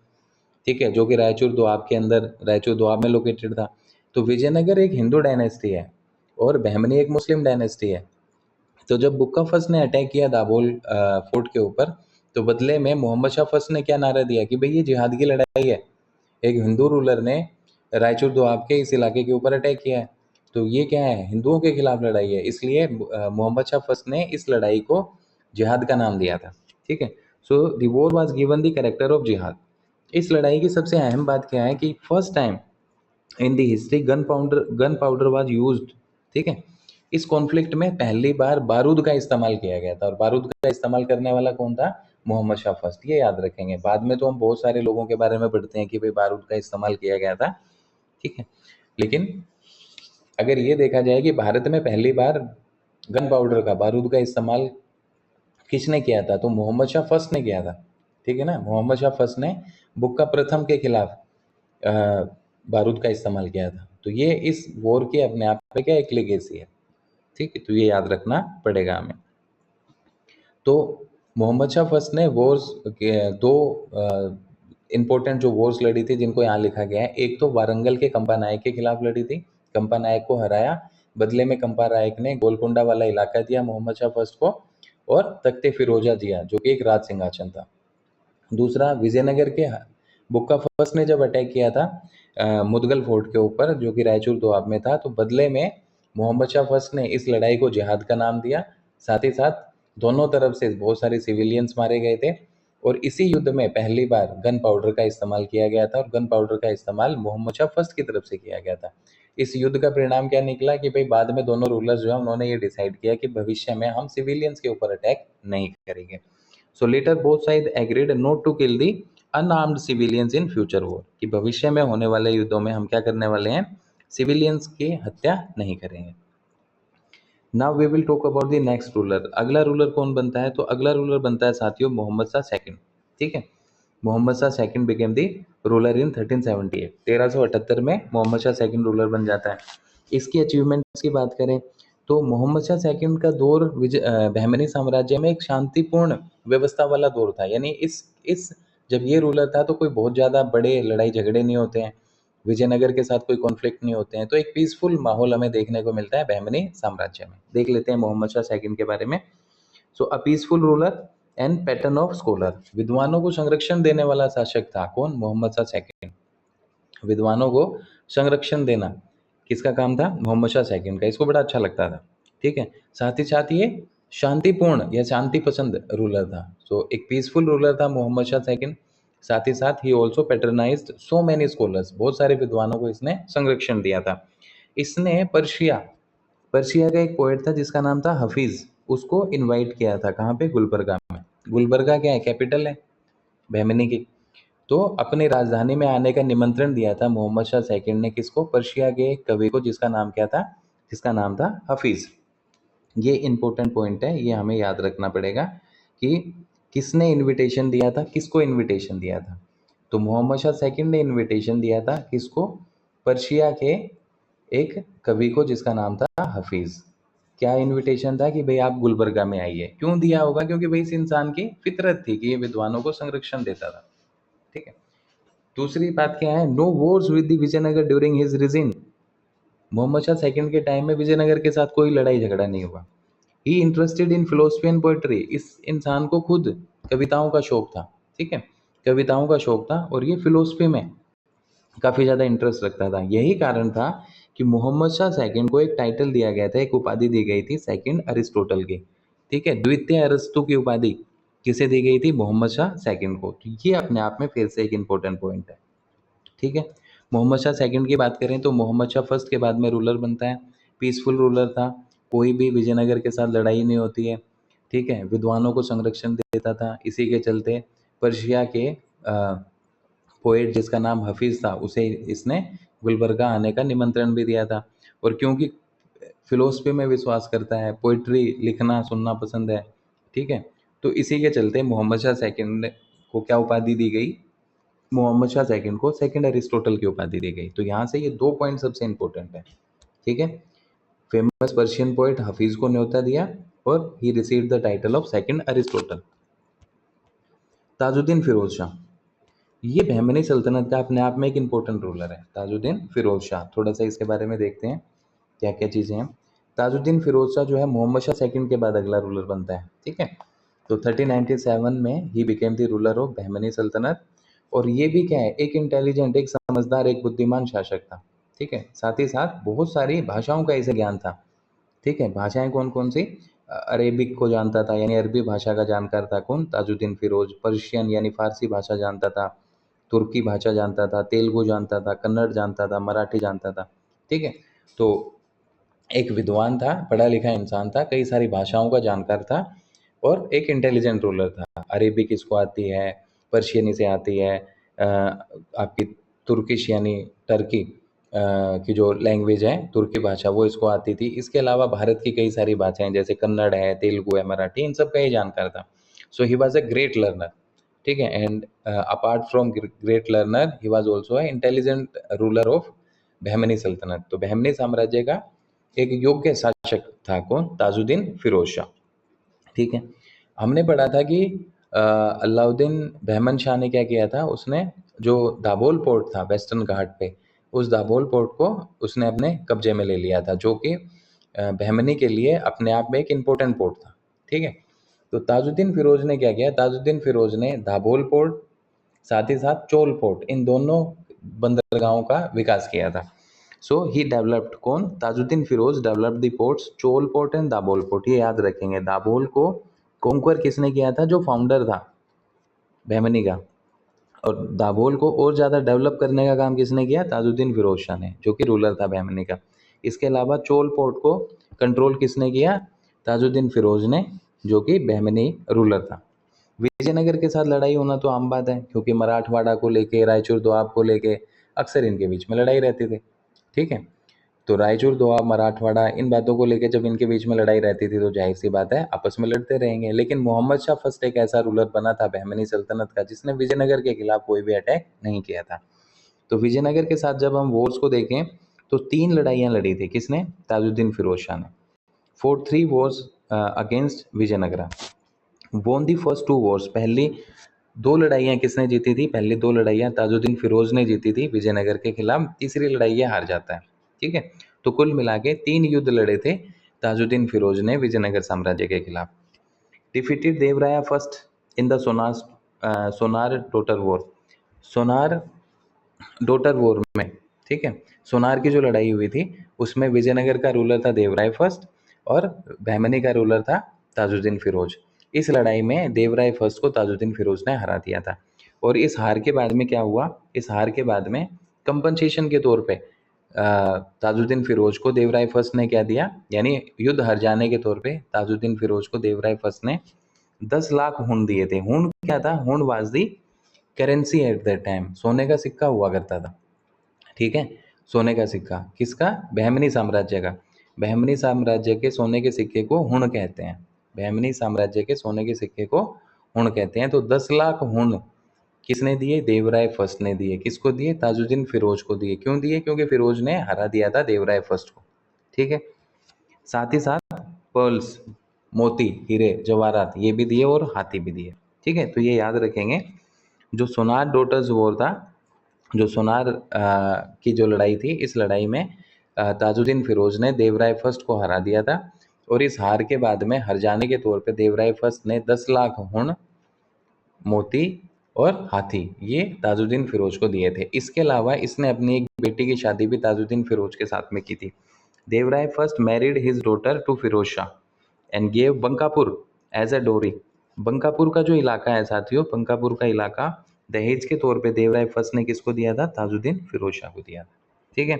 ठीक है, जो कि रायचूर दोआब के अंदर, रायचूर दोआब में लोकेटेड था। तो विजयनगर एक हिंदू डायनेस्टी है और बहमनी एक मुस्लिम डायनेस्टी है। तो जब बुक्का फर्स्ट ने अटैक किया दाभोल फोर्ट के ऊपर, तो बदले में मोहम्मद शाह फर्स्ट ने क्या नारा दिया कि भाई ये जिहाद की लड़ाई है। एक हिंदू रूलर ने रायचूर दोआब के इस इलाके के ऊपर अटैक किया है, तो ये क्या है? हिंदुओं के खिलाफ लड़ाई है। इसलिए मोहम्मद शाह फर्स्ट ने इस लड़ाई को जिहाद का नाम दिया था। ठीक है। So the war was given the character of जिहाद। इस लड़ाई की सबसे अहम बात क्या है कि first time in the history gun powder was used. ठीक है। इस कॉन्फ्लिक्ट में पहली बार बारूद का इस्तेमाल किया गया था, और बारूद का इस्तेमाल करने वाला कौन था? मोहम्मद शाह फर्स्ट। ये याद रखेंगे। बाद में तो हम बहुत सारे लोगों के बारे में पढ़ते हैं कि भाई बारूद का इस्तेमाल किया गया था। ठीक है। लेकिन अगर ये देखा जाए कि भारत में पहली बार गन पाउडर का, बारूद का इस्तेमाल किसने किया था? तो मोहम्मद शाह फर्स्ट ने किया था। ठीक है ना। मोहम्मद शाह फर्स्ट ने बुक्का प्रथम के खिलाफ अ, बारूद का इस्तेमाल किया था। तो ये इस वॉर की अपने आप में क्या एक लेगेसी है। ठीक है। तो ये याद रखना पड़ेगा हमें। तो मोहम्मद शाह फर्स्ट ने वॉर्स के दो इम्पोर्टेंट जो वॉर्स लड़ी थी, जिनको यहाँ लिखा गया है। एक तो वारंगल के कंपा नायक के खिलाफ लड़ी थी, कंपा नायक को हराया। बदले में कंपा नायक ने गोलकुंडा वाला इलाका दिया मोहम्मद शाह फर्स्ट को, और तख्ते फिरोजा दिया, जो कि एक राज सिंहासन था। दूसरा, विजयनगर के बुक्का फर्स्ट ने जब अटैक किया था मुदगल फोर्ट के ऊपर, जो कि रायचूर दोआब में था, तो बदले में मोहम्मद शाह फर्स्ट ने इस लड़ाई को जिहाद का नाम दिया। साथ ही साथ दोनों तरफ से बहुत सारे सिविलियंस मारे गए थे, और इसी युद्ध में पहली बार गन पाउडर का इस्तेमाल किया गया था, और गन पाउडर का इस्तेमाल मोहम्मद शाह फर्स्ट की तरफ से किया गया था। इस युद्ध का परिणाम क्या निकला कि भाई बाद में दोनों रूलर्स जो है उन्होंने ये डिसाइड किया कि भविष्य में हम सिविलियंस के ऊपर अटैक नहीं करेंगे। So later both side agreed not to kill the unarmed civilians in future war, कि भविष्य में होने वाले युद्धों में हम क्या करने वाले हैं? सिविलियंस की हत्या नहीं करेंगे। Now we will talk about the next ruler. अगला रूलर कौन बनता है? तो अगला रूलर बनता है साथियों मोहम्मद शाह सेकंड। ठीक है। Mohammed Shah second became the ruler in 1378। 1378 में मोहम्मद शाह सेकंड रूलर बन जाता है। इसकी अचीवमेंट्स की बात करें तो मोहम्मद शाह सेकंड का दौर बहमनी साम्राज्य में एक शांतिपूर्ण व्यवस्था वाला दौर था। यानी इस जब ये रूलर था तो कोई बहुत ज़्यादा बड़े लड़ाई झगड़े नहीं होते हैं, विजयनगर के साथ कोई कॉन्फ्लिक्ट नहीं होते हैं, तो एक पीसफुल माहौल हमें देखने को मिलता है बहमनी साम्राज्य में। देख लेते हैं मोहम्मद शाह सेकंड के बारे में। So a peaceful ruler and patron of scholar. विद्वानों को संरक्षण देने वाला शासक था कौन? मोहम्मद शाह सेकंड। विद्वानों को संरक्षण देना किसका काम था? मोहम्मद शाह सेकंड का। इसको बड़ा अच्छा लगता था। ठीक है। साथ ही साथ ये शांतिपूर्ण या शांति पसंद रूलर था। सो एक पीसफुल रूलर था मोहम्मद शाह सेकंड। साथ ही साथ he also patronized so many scholars. बहुत सारे विद्वानों को इसने संरक्षण दिया था। इसने पर्शिया पर्शिया का एक पोएट था जिसका नाम था हफीज, उसको इनवाइट किया था। कहाँ पे? गुलबर्गा में। गुलबर्गा क्या है? कैपिटल है बहमनी की। तो अपनी राजधानी में आने का निमंत्रण दिया था मोहम्मद शाह सेकंड ने। किसको? पर्शिया के एक कवि को, जिसका नाम क्या था? जिसका नाम था हफीज। ये इंपॉर्टेंट पॉइंट है, ये हमें याद रखना पड़ेगा कि किसने इनविटेशन दिया था, किसको इनविटेशन दिया था। तो मोहम्मद शाह सेकंड ने इनविटेशन दिया था किसको? पर्शिया के एक कवि को, जिसका नाम था हफीज। क्या इनविटेशन था कि भाई आप गुलबर्गा में आइए। क्यों दिया होगा? क्योंकि भाई इस इंसान की फितरत थी कि ये विद्वानों को संरक्षण देता था। ठीक है। दूसरी बात क्या है, no wars with the Vijayanagar during his reign. Mohammad Shah second के टाइम में विजयनगर के साथ कोई लड़ाई झगड़ा नहीं हुआ। He interested in philosophy and poetry, इस इंसान को खुद कविताओं का शौक था, ठीक है, कविताओं का शौक था और ये फिलोसफी में काफ़ी ज़्यादा इंटरेस्ट रखता था। यही कारण था कि मोहम्मद शाह सेकंड को एक टाइटल दिया गया था, एक उपाधि दी गई थी सेकंड अरिस्टोटल की, ठीक है, द्वितीय अरस्तु की उपाधि किसे दी गई थी, मोहम्मद शाह सेकंड को। तो ये अपने आप में फिर से एक इंपॉर्टेंट पॉइंट है, ठीक है। मोहम्मद शाह सेकंड की बात करें तो मोहम्मद शाह फर्स्ट के बाद में रूलर बनता है, पीसफुल रूलर था, कोई भी विजयनगर के साथ लड़ाई नहीं होती है, ठीक है, विद्वानों को संरक्षण देता था। इसी के चलते पर्शिया के पोएट जिसका नाम हफीज़ था उसे इसने गुलबर्गा आने का निमंत्रण भी दिया था। और क्योंकि फिलोसफी में विश्वास करता है, पोइट्री लिखना सुनना पसंद है, ठीक है, तो इसी के चलते मोहम्मद शाह सेकंड को क्या उपाधि दी गई, मोहम्मद शाह सेकंड को सेकंड अरिस्टोटल की उपाधि दी गई। तो यहाँ से ये 2 पॉइंट सबसे इंपॉर्टेंट है, ठीक है। फेमस पर्शियन पोएट हफीज़ को न्योता दिया और he received the title of second Aristotle. Tajuddin Firoz Shah, ये बहमनी सल्तनत का अपने आप में एक इम्पोर्टेंट रूलर है, ताजुद्दीन फिरोज शाह। थोड़ा सा इसके बारे में देखते हैं क्या क्या चीज़ें हैं। ताजुद्दीन फिरोज शाह जो है मोहम्मद शाह सेकंड के बाद अगला रूलर बनता है, ठीक है। तो 1397 में ही became the ruler of Bahmani सल्तनत। और ये भी क्या है, एक इंटेलिजेंट, एक समझदार, एक बुद्धिमान शासक था, ठीक है। साथ ही साथ बहुत सारी भाषाओं का इसे ज्ञान था, ठीक है। भाषाएं कौन कौन सी, अरेबिक को जानता था यानी अरबी भाषा का जानकार था कौन, ताजुद्दीन फिरोज। पर्शियन यानी फारसी भाषा जानता था, तुर्की भाषा जानता था, तेलुगु जानता था, कन्नड़ जानता था, मराठी जानता था, ठीक है। तो एक विद्वान था, पढ़ा लिखा इंसान था, कई सारी भाषाओं का जानकार था और एक इंटेलिजेंट रूलर था। अरेबिक इसको आती है, पर्शियन इसे आती है, आपकी तुर्किश यानी टर्की की जो लैंग्वेज है तुर्की भाषा वो इसको आती थी। इसके अलावा भारत की कई सारी भाषाएं जैसे कन्नड़ है, तेलुगु है, मराठी, इन सब का ही जानकार था। So he was a great learner, ठीक है। And apart from great learner he was also a intelligent ruler of Bahmani saltanat. तो बहमनी साम्राज्य का एक योग्य शासक था कौन, ताजुद्दीन फिरोज शाह, ठीक है। हमने पढ़ा था कि अलाउद्दीन बहमन शाह ने क्या किया था, उसने जो दाभोल पोर्ट था वेस्टर्न घाट पे, उस दाभोल पोर्ट को उसने अपने कब्जे में ले लिया था, जो कि बहमनी के लिए अपने आप में एक इम्पोर्टेंट पोर्ट था, ठीक है। तो ताजुद्दीन फिरोज ने क्या किया, ताजुद्दीन फिरोज ने दाभोल पोर्ट साथ ही साथ चोल पोर्ट, इन दोनों बंदरगाहों का विकास किया था। सो ही डेवलप्ड कौन, Tajuddin Firoz developed the ports Chaul port and Dabhol port. ये याद रखेंगे, दाभोल को कॉन्क्वर किसने किया था, जो फाउंडर था बहमनी का, और दाभोल को और ज़्यादा डेवलप करने का काम किसने किया, ताजुद्दीन फिरोज शाह ने, जो कि रूलर था बहमनी का। इसके अलावा चोल पोर्ट को कंट्रोल किसने किया, ताजुद्दीन फिरोज ने, जो कि बहमनी रूलर था। विजयनगर के साथ लड़ाई होना तो आम बात है, क्योंकि मराठवाड़ा को लेके, रायचूर दोआब को लेके अक्सर इनके बीच में लड़ाई रहती थी, ठीक है। तो रायचूर दोआब मराठवाड़ा इन बातों को लेके जब इनके बीच में लड़ाई रहती थी तो जाहिर सी बात है आपस में लड़ते रहेंगे। लेकिन मोहम्मद शाह फर्स्ट एक ऐसा रूलर बना था बहमनी सल्तनत का जिसने विजयनगर के खिलाफ कोई भी अटैक नहीं किया था। तो विजयनगर के साथ जब हम वॉर्स को देखें तो 3 लड़ाइयाँ लड़ी थी, किसने, ताजुद्दीन फिरोज शाह ने। फोर्थ 3 वॉर्स अगेंस्ट विजयनगरा, वोन दी फर्स्ट 2 वॉर्स, पहली 2 लड़ाइयाँ किसने जीती थी, पहली 2 लड़ाइयाँ ताजुद्दीन फिरोज ने जीती थी विजयनगर के खिलाफ, तीसरी लड़ाई ये हार जाता है, ठीक है। तो कुल मिला के 3 युद्ध लड़े थे ताजुद्दीन फिरोज ने विजयनगर साम्राज्य के खिलाफ। डिफीटेड देवराया first in the Sonar daughter war, Sonar daughter war में, ठीक है, सोनार की जो लड़ाई हुई थी उसमें विजयनगर का रूलर था देवराय फर्स्ट और बहमनी का रूलर था ताजुद्दीन फिरोज। इस लड़ाई में देवराय फर्स्ट को ताजुद्दीन फिरोज ने हरा दिया था। और इस हार के बाद में क्या हुआ, इस हार के बाद में कंपनसेशन के तौर पे ताजुद्दीन फिरोज को देवराय फर्स्ट ने क्या दिया, यानी युद्ध हार जाने के तौर पे ताजुद्दीन फिरोज को देवराय फर्स्ट ने 10 लाख हुंड दिए थे। हुंड क्या था, Hund was the currency at that time, सोने का सिक्का हुआ करता था, ठीक है। सोने का सिक्का किसका, बहमनी साम्राज्य का। बहमनी साम्राज्य के सोने के सिक्के को हुण कहते हैं, बहमनी साम्राज्य के सोने के सिक्के को हुण कहते हैं। तो 10 लाख हुण किसने दिए, देवराय फर्स्ट ने दिए। किसको दिए, ताजुद्दीन फिरोज को दिए। क्यों दिए, क्योंकि फिरोज ने हरा दिया था देवराय फर्स्ट को, ठीक है। साथ ही साथ पर्ल्स, मोती, हीरे जवाहरात ये भी दिए और हाथी भी दिए, ठीक है। तो ये याद रखेंगे। जो सोनार डॉटर्स वॉर था जो सोनार की जो लड़ाई थी, इस लड़ाई में ताजुद्दीन फिरोज ने देवराय फर्स्ट को हरा दिया था, और इस हार के बाद में हरजाने के तौर पे देवराय फर्स्ट ने 10 लाख हुण, मोती और हाथी ये ताजुद्दीन फिरोज को दिए थे। इसके अलावा इसने अपनी एक बेटी की शादी भी ताजुद्दीन फिरोज के साथ में की थी। Devaraya first married his daughter to Firoz Shah and gave Bankapur as a dowry. Bankapur का जो इलाका है साथियों, बंकापुर का इलाका दहेज के तौर पे देवराय फर्स्ट ने किसको दिया था? ताजुद्दीन फिरोज शाह को दिया था। ठीक है,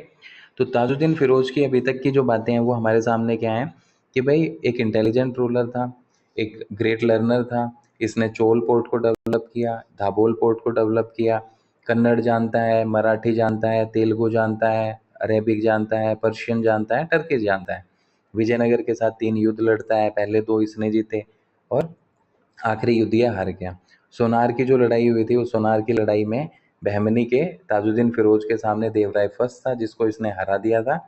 तो ताजुद्दीन फिरोज की अभी तक की जो बातें हैं वो हमारे सामने क्या है कि भाई एक इंटेलिजेंट रूलर था, एक ग्रेट लर्नर था, इसने चोल पोर्ट को डेवलप किया, धाबोल पोर्ट को डेवलप किया, कन्नड़ जानता है, मराठी जानता है, तेलुगु जानता है, अरेबिक जानता है, पर्शियन जानता है, टर्किश जानता है। विजयनगर के साथ 3 युद्ध लड़ता है, पहले 2 इसने जीते और आखिरी युद्ध ये हार गया। सोनार की जो लड़ाई हुई थी, उस सोनार की लड़ाई में बहमनी के ताजुद्दीन फिरोज के सामने देवराय फर्स्ट था, जिसको इसने हरा दिया था,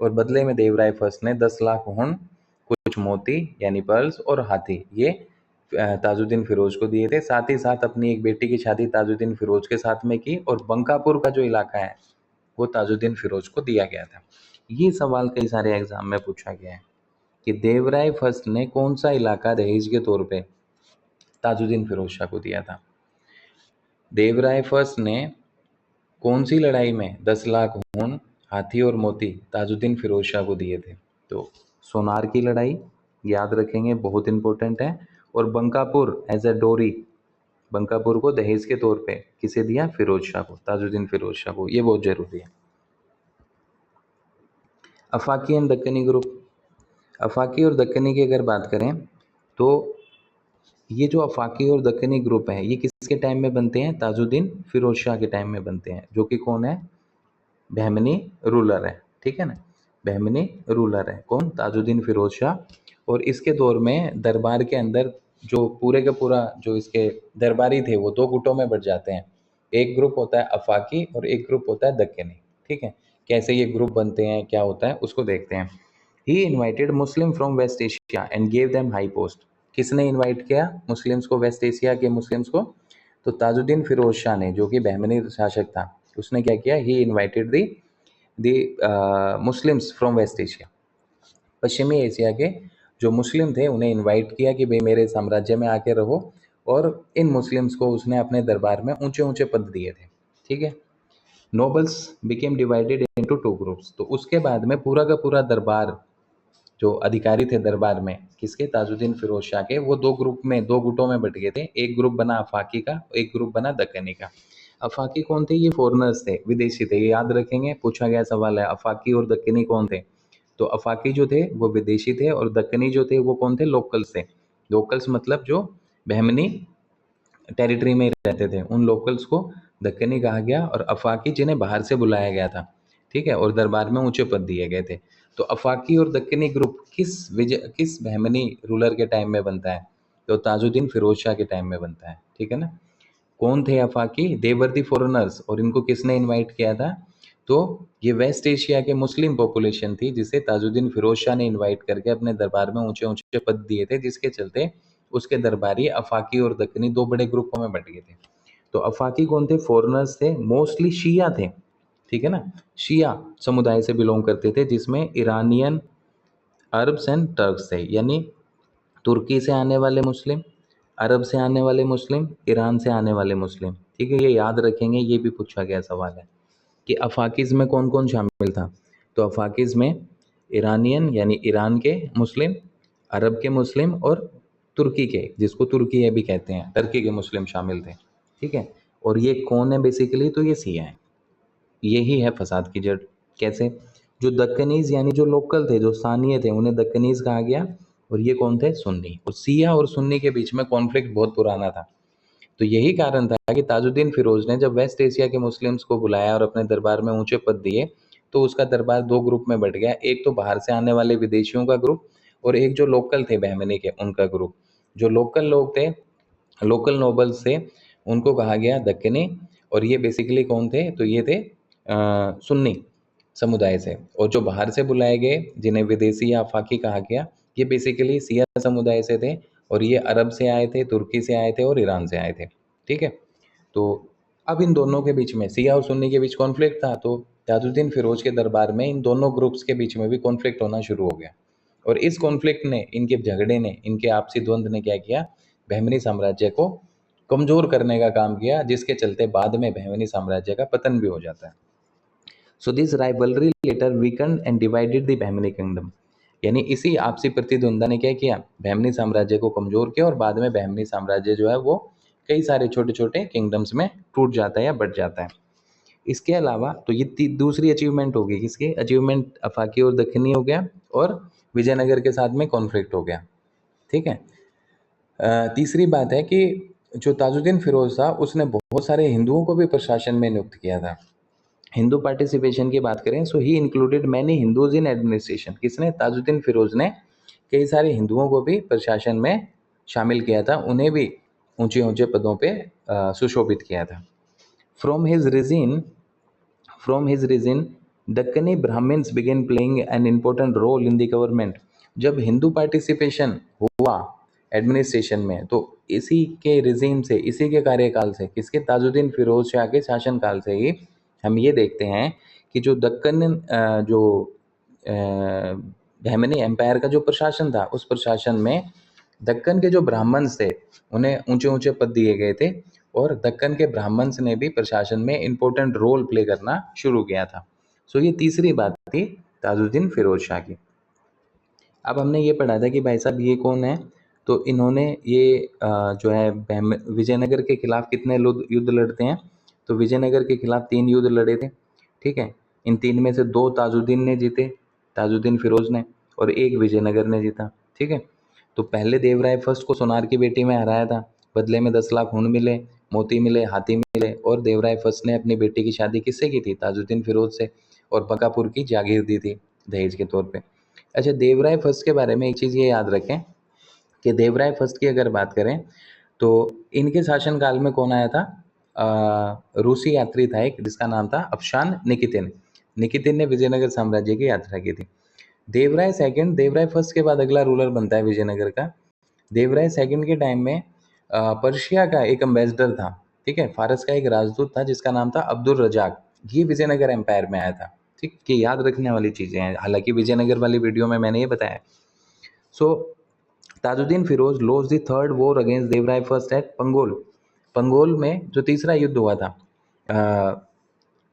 और बदले में देवराय फर्स्ट ने 10 लाख हुण, कुछ मोती यानी पर्ल्स और हाथी ये ताजुद्दीन फिरोज को दिए थे। साथ ही साथ अपनी एक बेटी की शादी ताजुद्दीन फिरोज के साथ में की, और बंकापुर का जो इलाका है वो ताजुद्दीन फिरोज को दिया गया था। ये सवाल कई सारे एग्जाम में पूछा गया है कि देवराय फर्स्ट ने कौन सा इलाका दहेज के तौर पे ताजुद्दीन फिरोज शाह को दिया था। देवराय फर्स्ट ने कौन सी लड़ाई में 10 लाख ऊन, हाथी और मोती ताजुद्दीन फिरोज शाह को दिए थे? तो सोनार की लड़ाई याद रखेंगे, बहुत इंपॉर्टेंट है। और Bankapur as a dowry, Bankapur को दहेज के तौर पे किसे दिया? फिरोज शाह को, ताजुद्दीन फिरोज शाह को। ये बहुत जरूरी है। अफाकी एंड दक्कनी ग्रुप, अफाकी और दक्कनी की अगर बात करें तो ये जो अफाकी और दक्कनी ग्रुप है ये किसके टाइम में बनते हैं? ताजुद्दीन फिरोज शाह के टाइम में बनते हैं, जो कि कौन है? बहमनी रूलर है। ठीक है ना, बहमनी रूलर है कौन? ताजुद्दीन फिरोज शाह। और इसके दौर में दरबार के अंदर जो पूरे का पूरा जो इसके दरबारी थे वो 2 गुटों में बढ़ जाते हैं। एक ग्रुप होता है अफाकी और एक ग्रुप होता है दक्कनी। ठीक है, कैसे ये ग्रुप बनते हैं, क्या होता है, उसको देखते हैं। He invited Muslim from West Asia and gave them high post. किसने इन्वाइट किया मुस्लिम्स को, वेस्ट एशिया के मुस्लिम्स को? तो ताजुद्दीन फिरोज शाह ने, जो कि बहमनी शासक था, उसने क्या किया? He invited the Muslims from West Asia, पश्चिमी एशिया के जो मुस्लिम थे उन्हें इनवाइट किया कि भाई मेरे साम्राज्य में आके रहो, और इन मुस्लिम्स को उसने अपने दरबार में ऊंचे ऊंचे पद दिए थे। ठीक है, nobles became divided into 2 groups. तो उसके बाद में पूरा का पूरा दरबार, जो अधिकारी थे दरबार में किसके? ताजुद्दीन फिरोज शाह के, वो 2 ग्रुप में, 2 गुटों में बट गए थे। एक ग्रुप बना अफाकी का, एक ग्रुप बना दक्कनी का। अफाकी कौन थे? ये फॉरेनर्स थे, विदेशी थे, ये याद रखेंगे, पूछा गया सवाल है। अफाकी और दक्कनी कौन थे? तो अफाकी जो थे वो विदेशी थे, और दक्कनी जो थे वो कौन थे? लोकल्स थे। लोकल्स मतलब जो बहमनी टेरिटरी में रहते थे, उन लोकल्स को दक्कनी कहा गया। और अफाकी जिन्हें बाहर से बुलाया गया था, ठीक है, और दरबार में ऊंचे पद दिए गए थे। तो अफाकी और दक्कनी ग्रुप किस बहमनी रूलर के टाइम में बनता है? तो ताजुद्दीन फिरोज शाह के टाइम में बनता है। ठीक है ना। कौन थे अफाकी? देवर दी फॉरेनर्स। और इनको किसने इनवाइट किया था? तो ये वेस्ट एशिया के मुस्लिम पॉपुलेशन थी, जिसे ताजुद्दीन फिरोज शाह ने इनवाइट करके अपने दरबार में ऊंचे ऊंचे पद दिए थे, जिसके चलते उसके दरबारी अफाकी और दक्कनी 2 बड़े ग्रुपों में बट गए थे। तो अफाकी कौन थे? फॉरेनर्स थे, मोस्टली शिया थे। ठीक है ना, शिया समुदाय से बिलोंग करते थे, जिसमें ईरानियन, अरब्स एंड टर्क्स थे, यानी तुर्की से आने वाले मुस्लिम, अरब से आने वाले मुस्लिम, ईरान से आने वाले मुस्लिम। ठीक है, ये याद रखेंगे, ये भी पूछा गया सवाल है कि अफाकीज़ में कौन कौन शामिल था। तो अफाकीज़ में ईरानियन यानी ईरान के मुस्लिम, अरब के मुस्लिम, और तुर्की के, जिसको तुर्की ये भी कहते हैं, टर्की के मुस्लिम शामिल थे। ठीक है, और ये कौन है बेसिकली? तो ये सिया है। यही है फसाद की जड़। कैसे? जो दक्कनीज यानी जो लोकल थे, जो स्थानीय थे, उन्हें दक्कनीज कहा गया, और ये कौन थे? सुन्नी। और सिया और सुन्नी के बीच में कॉन्फ्लिक्ट बहुत पुराना था। तो यही कारण था कि ताजुद्दीन फिरोज ने जब वेस्ट एशिया के मुस्लिम्स को बुलाया और अपने दरबार में ऊंचे पद दिए, तो उसका दरबार 2 ग्रुप में बट गया। एक तो बाहर से आने वाले विदेशियों का ग्रुप, और एक जो लोकल थे बहमनी के, उनका ग्रुप। जो लोकल लोग थे, लोकल नोबल्स थे, उनको कहा गया दक्कनी। और ये बेसिकली कौन थे? तो ये थे सुन्नी समुदाय से। और जो बाहर से बुलाए गए, जिन्हें विदेशी या आफाकी कहा गया, ये बेसिकली सिया समुदाय से थे, और ये अरब से आए थे, तुर्की से आए थे, और ईरान से आए थे। ठीक है, तो अब इन दोनों के बीच में शिया और सुन्नी के बीच कॉन्फ्लिक्ट था, तो ताजुद्दीन फिरोज के दरबार में इन दोनों ग्रुप्स के बीच में भी कॉन्फ्लिक्ट होना शुरू हो गया। और इस कॉन्फ्लिक्ट ने, इनके झगड़े ने, इनके आपसी द्वंद्व ने क्या किया, बहमनी साम्राज्य को कमजोर करने का काम किया, जिसके चलते बाद में बहमनी साम्राज्य का पतन भी हो जाता है। So this rivalry later weaken and divided the Bahmani kingdom, यानी इसी आपसी प्रतिद्वंद्वा ने क्या किया, बहमनी साम्राज्य को कमजोर किया और बाद में बहमनी साम्राज्य जो है वो कई सारे छोटे छोटे किंगडम्स में टूट जाता है या बढ़ जाता है। इसके अलावा तो ये दूसरी अचीवमेंट होगी, किसकी अचीवमेंट, अफाकी और दक्कनी हो गया, और विजयनगर के साथ में कॉन्फ्लिक्ट हो गया। ठीक है। तीसरी बात है कि जो ताजुद्दीन फिरोज था उसने बहुत सारे हिंदुओं को भी प्रशासन में नियुक्त किया था। हिंदू पार्टिसिपेशन की बात करें, so he included many Hindus in administration. किसने, ताजुद्दीन फिरोज ने कई सारे हिंदुओं को भी प्रशासन में शामिल किया था, उन्हें भी ऊंचे ऊंचे पदों पे सुशोभित किया था। From his reign Deccani Brahmins began playing an important role in the government. जब हिंदू पार्टिसिपेशन हुआ एडमिनिस्ट्रेशन में, तो इसी के रिजीम से, इसी के कार्यकाल से, किसके, ताजुद्दीन फिरोज शाह के शासनकाल से ही हम ये देखते हैं कि जो दक्कन जो बहमनी एम्पायर का जो प्रशासन था, उस प्रशासन में दक्कन के जो ब्राह्मण्स थे उन्हें ऊंचे ऊंचे पद दिए गए थे, और दक्कन के ब्राह्मण्स ने भी प्रशासन में इंपॉर्टेंट रोल प्ले करना शुरू किया था। सो ये तीसरी बात थी ताजुद्दीन फिरोज शाह की। अब हमने ये पढ़ा था कि भाई साहब ये कौन है, तो इन्होंने ये जो है विजयनगर के खिलाफ कितने युद्ध लड़ते हैं, तो विजयनगर के खिलाफ 3 युद्ध लड़े थे। ठीक है। इन 3 में से 2 ताजुद्दीन ने जीते, ताजुद्दीन फिरोज ने, और 1 विजयनगर ने जीता। ठीक है। तो पहले देवराय फर्स्ट को सोनार की बेटी में हराया था, बदले में 10 लाख ऊँट मिले, मोती मिले, हाथी मिले, और देवराय फर्स्ट ने अपनी बेटी की शादी किससे की थी, ताजुद्दीन फिरोज से, और बकापुर की जागीर दी थी दहेज के तौर पे। अच्छा, देवराय फर्स्ट के बारे में एक चीज़ ये याद रखें कि देवराय फर्स्ट की अगर बात करें तो इनके शासनकाल में कौन आया था, रूसी यात्री था एक, जिसका नाम था अफशान निकितिन। निकितिन ने विजयनगर साम्राज्य की यात्रा की थी। देवराय सेकंड, देवराय फर्स्ट के बाद अगला रूलर बनता है विजयनगर का। देवराय सेकंड के टाइम में पर्शिया का एक एम्बेसडर था, ठीक है, फारस का एक राजदूत था जिसका नाम था अब्दुल रजाक। ये विजयनगर एम्पायर में आया था। ठीक, कि याद रखने वाली चीज़ें हैं, हालांकि विजयनगर वाली वीडियो में मैंने ये बताया। So Tajuddin Firoz lost the third war against Devaraya first at Pangal. Pangal में जो तीसरा युद्ध हुआ था,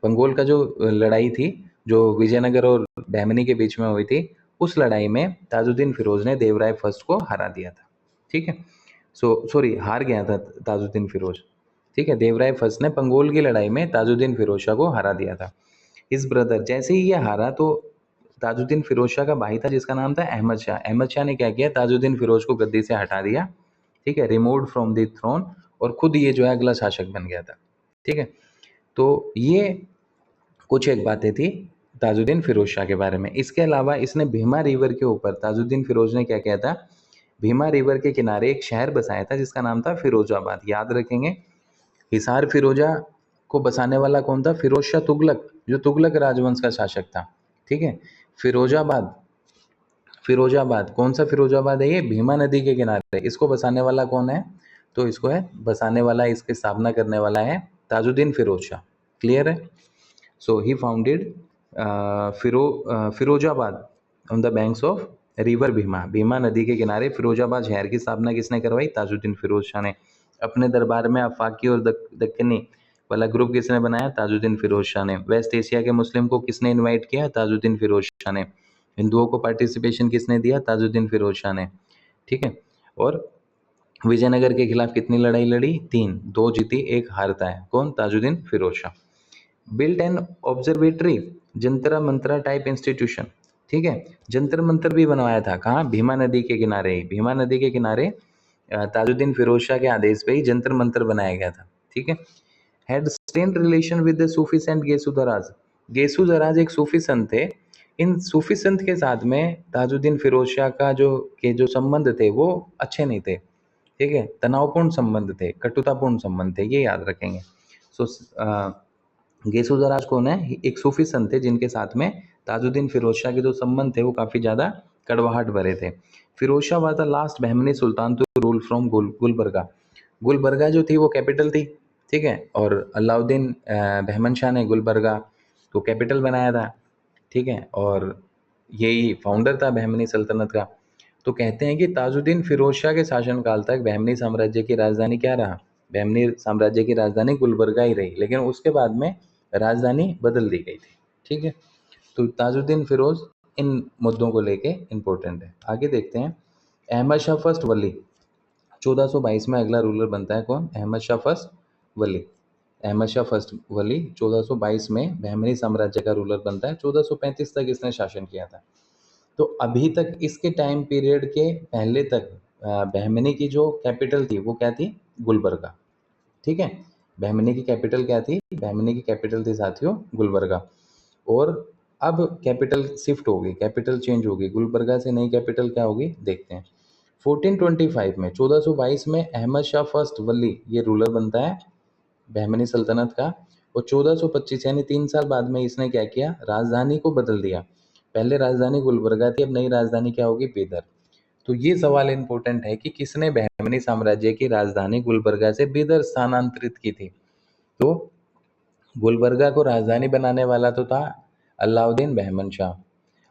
पंगोल का जो लड़ाई थी, जो विजयनगर और बहमनी के बीच में हुई थी, उस लड़ाई में ताजुद्दीन फिरोज ने देवराय फर्स्ट को हरा दिया था। ठीक है। सॉरी, हार गया था ताजुद्दीन फिरोज। ठीक है। देवराय फर्स्ट ने पंगोल की लड़ाई में ताजुद्दीन फिरोज शाह को हरा दिया था। इस ब्रदर, जैसे ही ये हारा तो ताजुद्दीन फिरोज शाह का भाई था जिसका नाम था अहमद शाह। अहमद शाह ने क्या किया, ताजुद्दीन फिरोज को गद्दी से हटा दिया। ठीक है, रिमूव्ड फ्रॉम द थ्रोन, और खुद ये जो है अगला शासक बन गया था। ठीक है। तो ये कुछ एक बातें थी ताजुद्दीन फिरोज शाह के बारे में। इसके अलावा इसने भीमा रिवर के ऊपर, ताजुद्दीन फिरोज ने क्या किया था, भीमा रिवर के किनारे एक शहर बसाया था जिसका नाम था फिरोजाबाद। याद रखेंगे, हिसार फिरोजा को बसाने वाला कौन था, फिरोज शाह तुगलक, जो तुगलक राजवंश का शासक था। ठीक है। फिरोजाबाद, फिरोजाबाद कौन सा फिरोजाबाद है, ये भीमा नदी के किनारे। इसको बसाने वाला कौन है, तो इसको है बसाने वाला, इसकी स्थापना करने वाला है ताजुद्दीन फिरोज शाह। क्लियर है। So he founded Firozabad on the banks of river Bhima. Bhima नदी के किनारे फिरोजाबाद शहर की स्थापना किसने करवाई, ताजुद्दीन फिरोज शाह ने। अपने दरबार में अफाकी और दक्कनी वाला ग्रुप किसने बनाया, ताजुद्दीन फिरोज शाह ने। वेस्ट एशिया के मुस्लिम को किसने इनवाइट किया, ताजुद्दीन फिरोज शाह ने। हिंदुओं को पार्टिसिपेशन किसने दिया, ताजुद्दीन फिरोज शाह ने। ठीक है। और विजयनगर के खिलाफ कितनी लड़ाई लड़ी, 3, 2 जीती, 1 हारता है, कौन, Tajuddin Firoz Shah. Built an observatory, Jantar Mantar type institution. ठीक है, जंतर मंत्र भी बनवाया था, कहाँ, भीमा नदी के किनारे। भीमा नदी के किनारे ताजुद्दीन फिरोज शाह के आदेश पे ही जंतर मंत्र बनाया गया था। ठीक है। Had strained relation with the Sufi saint Gesu Daraz. Gesu दराज एक सूफी संत थे। इन सूफी संत के साथ में ताजुद्दीन फिरोज शाह का जो संबंध थे वो अच्छे नहीं थे। ठीक है, तनावपूर्ण संबंध थे, कटुतापूर्ण संबंध थे, ये याद रखेंगे। सो गेसु दराज कौन है, एक सूफी संत थे जिनके साथ में ताजुद्दीन फिरोज शाह के जो संबंध थे वो काफ़ी ज़्यादा कड़वाहट भरे थे। Firoz Shah was the last Bahmani sultan to rule from Gulbarga. Gulbarga जो थी वो कैपिटल थी, ठीक है। और अलाउद्दीन बहमन शाह ने गुलबर्गा को कैपिटल बनाया था, ठीक है, और यही फाउंडर था बहमनी सल्तनत का। तो कहते हैं कि ताजुद्दीन फिरोज शाह के शासनकाल तक बहमनी साम्राज्य की राजधानी क्या रहा? बहमनी साम्राज्य की राजधानी गुलबर्गा ही रही, लेकिन उसके बाद में राजधानी बदल दी गई थी, ठीक है। तो ताजुद्दीन फिरोज इन मुद्दों को लेके इम्पोर्टेंट है। आगे देखते हैं, अहमद शाह फर्स्ट वली 1422 में अगला रूलर बनता है कौन? अहमद शाह फर्स्ट वली। अहमद शाह फर्स्ट वली 1422 में बहमनी साम्राज्य का रूलर बनता है। 1435 तक इसने शासन किया था। तो अभी तक इसके टाइम पीरियड के पहले तक बहमनी की जो कैपिटल थी वो क्या थी? गुलबर्गा, ठीक है। बहमनी की कैपिटल क्या थी? बहमनी की कैपिटल थी साथियों गुलबर्गा। और अब कैपिटल शिफ्ट हो गई, कैपिटल चेंज हो गई, गुलबर्गा से नई कैपिटल क्या होगी देखते हैं। 1425 में 1422 में अहमद शाह फर्स्ट वली ये रूलर बनता है बहमनी सल्तनत का। और 1425 यानी 3 साल बाद में इसने क्या किया? राजधानी को बदल दिया। पहले राजधानी गुलबर्गा थी, अब नई राजधानी क्या होगी? बीदर। तो ये सवाल इंपॉर्टेंट है कि किसने बहमनी साम्राज्य की राजधानी गुलबर्गा से बीदर स्थानांतरित की थी? तो गुलबर्गा को राजधानी बनाने वाला तो था अलाउद्दीन बहमन शाह,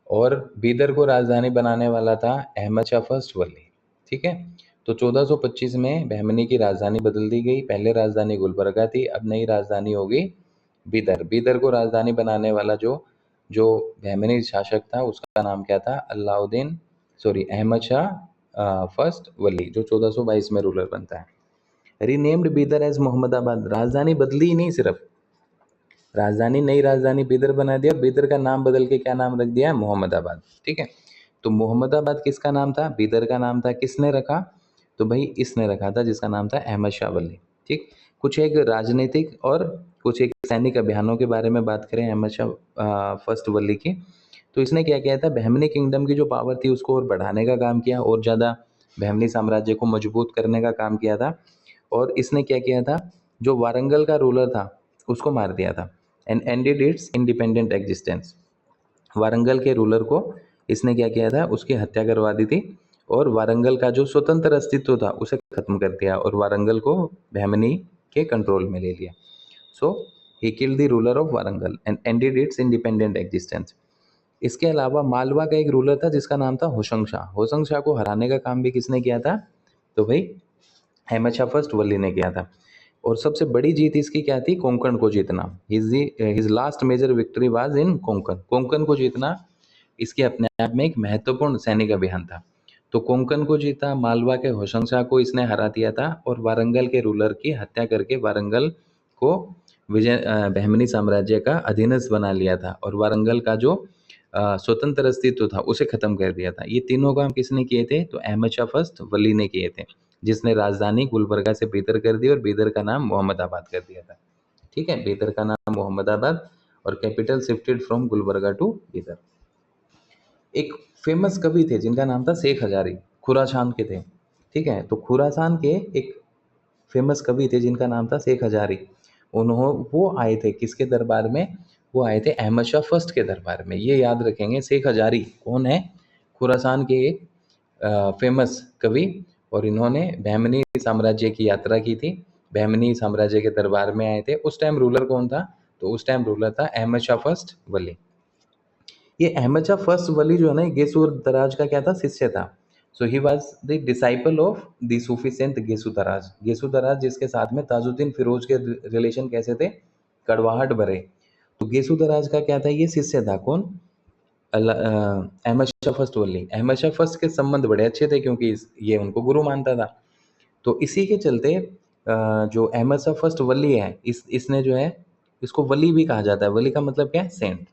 और बीदर को राजधानी बनाने वाला था अहमद शाह फर्स्ट वली, ठीक है। तो 1425 में बहमनी की राजधानी बदल दी गई, पहले राजधानी गुलबर्गा थी, अब नई राजधानी होगी बीदर। बीदर को राजधानी बनाने वाला जो जो बहमनी शासक था उसका नाम क्या था? अलाउद्दीन अहमद शाह फर्स्ट वली, जो 1422 में रूलर बनता है। रीनेम्ड बीदर एज मोहम्मदाबाद, राजधानी बदली ही नहीं, सिर्फ राजधानी नई राजधानी बीदर बना दिया, बीदर का नाम बदल के क्या नाम रख दिया? मोहम्मदाबाद, ठीक है। तो मोहम्मदाबाद किसका नाम था? बीदर का नाम था। किसने रखा? तो भाई इसने रखा था, जिसका नाम था अहमद शाह वली, ठीक। कुछ एक राजनीतिक और कुछ एक सैनिक अभियानों के बारे में बात करें अहमद शाह फर्स्ट वली की, तो इसने क्या किया था? बहमनी किंगडम की जो पावर थी उसको और बढ़ाने का काम किया, और ज़्यादा बहमनी साम्राज्य को मजबूत करने का काम किया था। और इसने क्या किया था? जो वारंगल का रूलर था उसको मार दिया था, and ended its independent existence. Warangal के रूलर को इसने क्या किया था? उसकी हत्या करवा दी थी, और वारंगल का जो स्वतंत्र अस्तित्व था उसे खत्म कर दिया, और वारंगल को बहमनी के कंट्रोल में ले लिया। So he killed the ruler of Warangal and ended its independent existence. इसके अलावा मालवा का एक रूलर था जिसका नाम था होशंग शाह। होशंग शाह को हराने का काम भी किसने किया था? तो भाई अहमद शाह फर्स्ट वली ने किया था। और सबसे बड़ी जीत इसकी क्या थी? कोंकण को जीतना। His last major victory was in Konkan. Konkan को जीतना इसके अपने आप में एक महत्वपूर्ण सैनिक अभियान था। तो कोंकण को जीता, मालवा के होशंग शाह को इसने हरा दिया था, और वारंगल के रूलर की हत्या करके वारंगल को बहमनी साम्राज्य का अधीनस्थ बना लिया था, और वारंगल का जो स्वतंत्र अस्तित्व था उसे खत्म कर दिया था। ये तीनों काम किसने किए थे? तो अहमद शाह फर्स्ट वली ने किए थे, जिसने राजधानी गुलबर्गा से बीदर कर दी और बीदर का नाम मोहम्मदाबाद कर दिया था, ठीक है। बीदर का नाम मोहम्मदाबाद, और capital shifted from Gulbarga to Bidar. एक फेमस कवि थे जिनका नाम था शेख हजारी, खुरासान के थे, ठीक है। तो खुरासान के एक फेमस कवि थे जिनका नाम था शेख हजारी। वो आए थे किसके दरबार में? वो आए थे अहमद शाह फर्स्ट के दरबार में। ये याद रखेंगे, शेख हजारी कौन है? खुरासान के एक फेमस कवि, और इन्होंने बहमनी साम्राज्य की यात्रा की थी, बहमनी साम्राज्य के दरबार में आए थे। उस टाइम रूलर कौन था? तो उस टाइम रूलर था अहमद शाह फर्स्ट वली। ये अहमद शाह फर्स्ट वली जो है ना, गेसू दराज का क्या था? शिष्य था। So he was the disciple of the Sufi saint Gesu Daraz. Gesu दराज जिसके साथ में ताजुद्दीन फिरोज के रिलेशन कैसे थे? कड़वाहट भरे। तो गेसू दराज का क्या था? ये शिष्य था। कौन? अहमद शाह फर्स्ट वली। अहमद शाह फर्स्ट के संबंध बड़े अच्छे थे, क्योंकि ये उनको गुरु मानता था। तो इसी के चलते जो अहमद शाह फर्स्ट वली है, इसने जो है, इसको वली भी कहा जाता है। वली का मतलब क्या है? सेंट।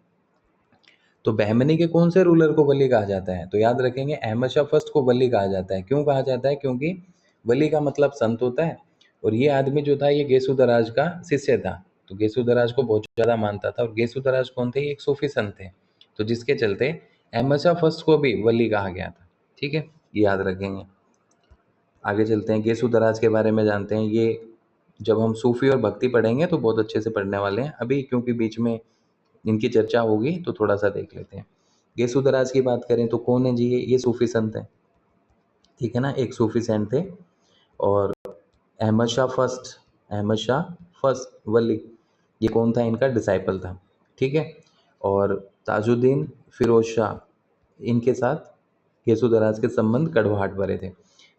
तो बहमनी के कौन से रूलर को वली कहा जाता है? तो याद रखेंगे, अहमद शाह फर्स्ट को वली कहा जाता है। क्यों कहा जाता है? क्योंकि वली का मतलब संत होता है, और ये आदमी जो था ये गेसू दराज का शिष्य था। तो गेसू दराज को बहुत ज़्यादा मानता था, और गेसू दराज कौन थे? ये एक सूफी संत थे। तो जिसके चलते अहमद शाह फर्स्ट को भी वली कहा गया था, ठीक है, ये याद रखेंगे। आगे चलते हैं, गेसू दराज के बारे में जानते हैं। ये जब हम सूफी और भक्ति पढ़ेंगे तो बहुत अच्छे से पढ़ने वाले हैं। अभी क्योंकि बीच में इनकी चर्चा होगी तो थोड़ा सा देख लेते हैं। गेसू दराज की बात करें तो कौन है जी? ये सूफी संत है, ठीक है ना, एक सूफी संत थे। और अहमद शाह फर्स्ट वली, ये कौन था, इनका डिसाइपल था, ठीक है। और ताजुद्दीन फिरोज शाह, इनके साथ गेसु दराज के संबंध कड़वाहट भरे थे।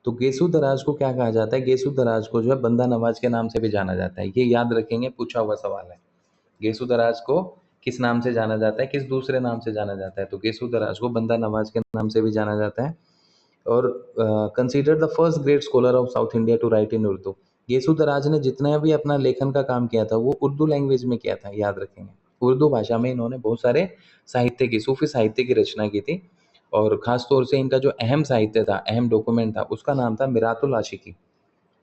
तो गेसु दराज को क्या कहा जाता है, गेसु दराज को जो है बंदा नवाज के नाम से भी जाना जाता है, ये याद रखेंगे, पूछा हुआ सवाल है। गेसु दराज को किस नाम से जाना जाता है, किस दूसरे नाम से जाना जाता है, तो गेसु दराज को बंदा नवाज के नाम से भी जाना जाता है। और consider the first great scholar of south India to write in Urdu, Gesu Daraz ने जितना भी अपना लेखन का काम किया था वो उर्दू लैंग्वेज में किया था, याद रखेंगे। उर्दू भाषा में इन्होंने बहुत सारे साहित्य की, सूफी साहित्य की रचना की थी। और ख़ास तौर से इनका जो अहम साहित्य था, अहम डॉक्यूमेंट था, उसका नाम था मिरातुल आशिकी,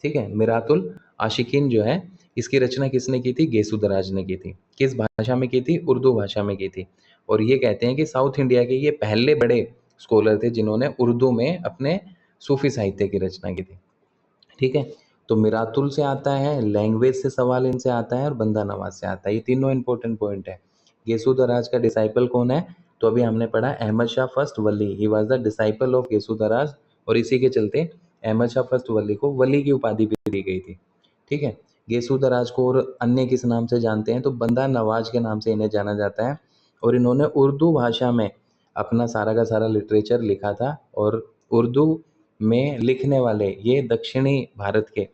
ठीक है। मिरातुल आशिकीन जो है, इसकी रचना किसने की थी, गेसु दराज ने की थी। किस भाषा में की थी, उर्दू भाषा में की थी। और ये कहते हैं कि साउथ इंडिया के ये पहले बड़े स्कॉलर थे जिन्होंने उर्दू में अपने सूफी साहित्य की रचना की थी, ठीक है। तो मिरातुल से आता है, लैंग्वेज से सवाल इनसे आता है, और बंदा नवाज से आता है, ये तीनों इंपॉर्टेंट पॉइंट है। गेसु दराज का डिसाइपल कौन है, तो अभी हमने पढ़ा Ahmad Shah first Wali, he was the disciple of Gesu Daraz, और इसी के चलते अहमद शाह फर्स्ट वली को वली की उपाधि भी दी गई थी, ठीक है। गेसु दराज को और अन्य किस नाम से जानते हैं, तो बंदा नवाज के नाम से इन्हें जाना जाता है। और इन्होंने उर्दू भाषा में अपना सारा का सारा लिटरेचर लिखा था, और उर्दू में लिखने वाले ये दक्षिणी भारत के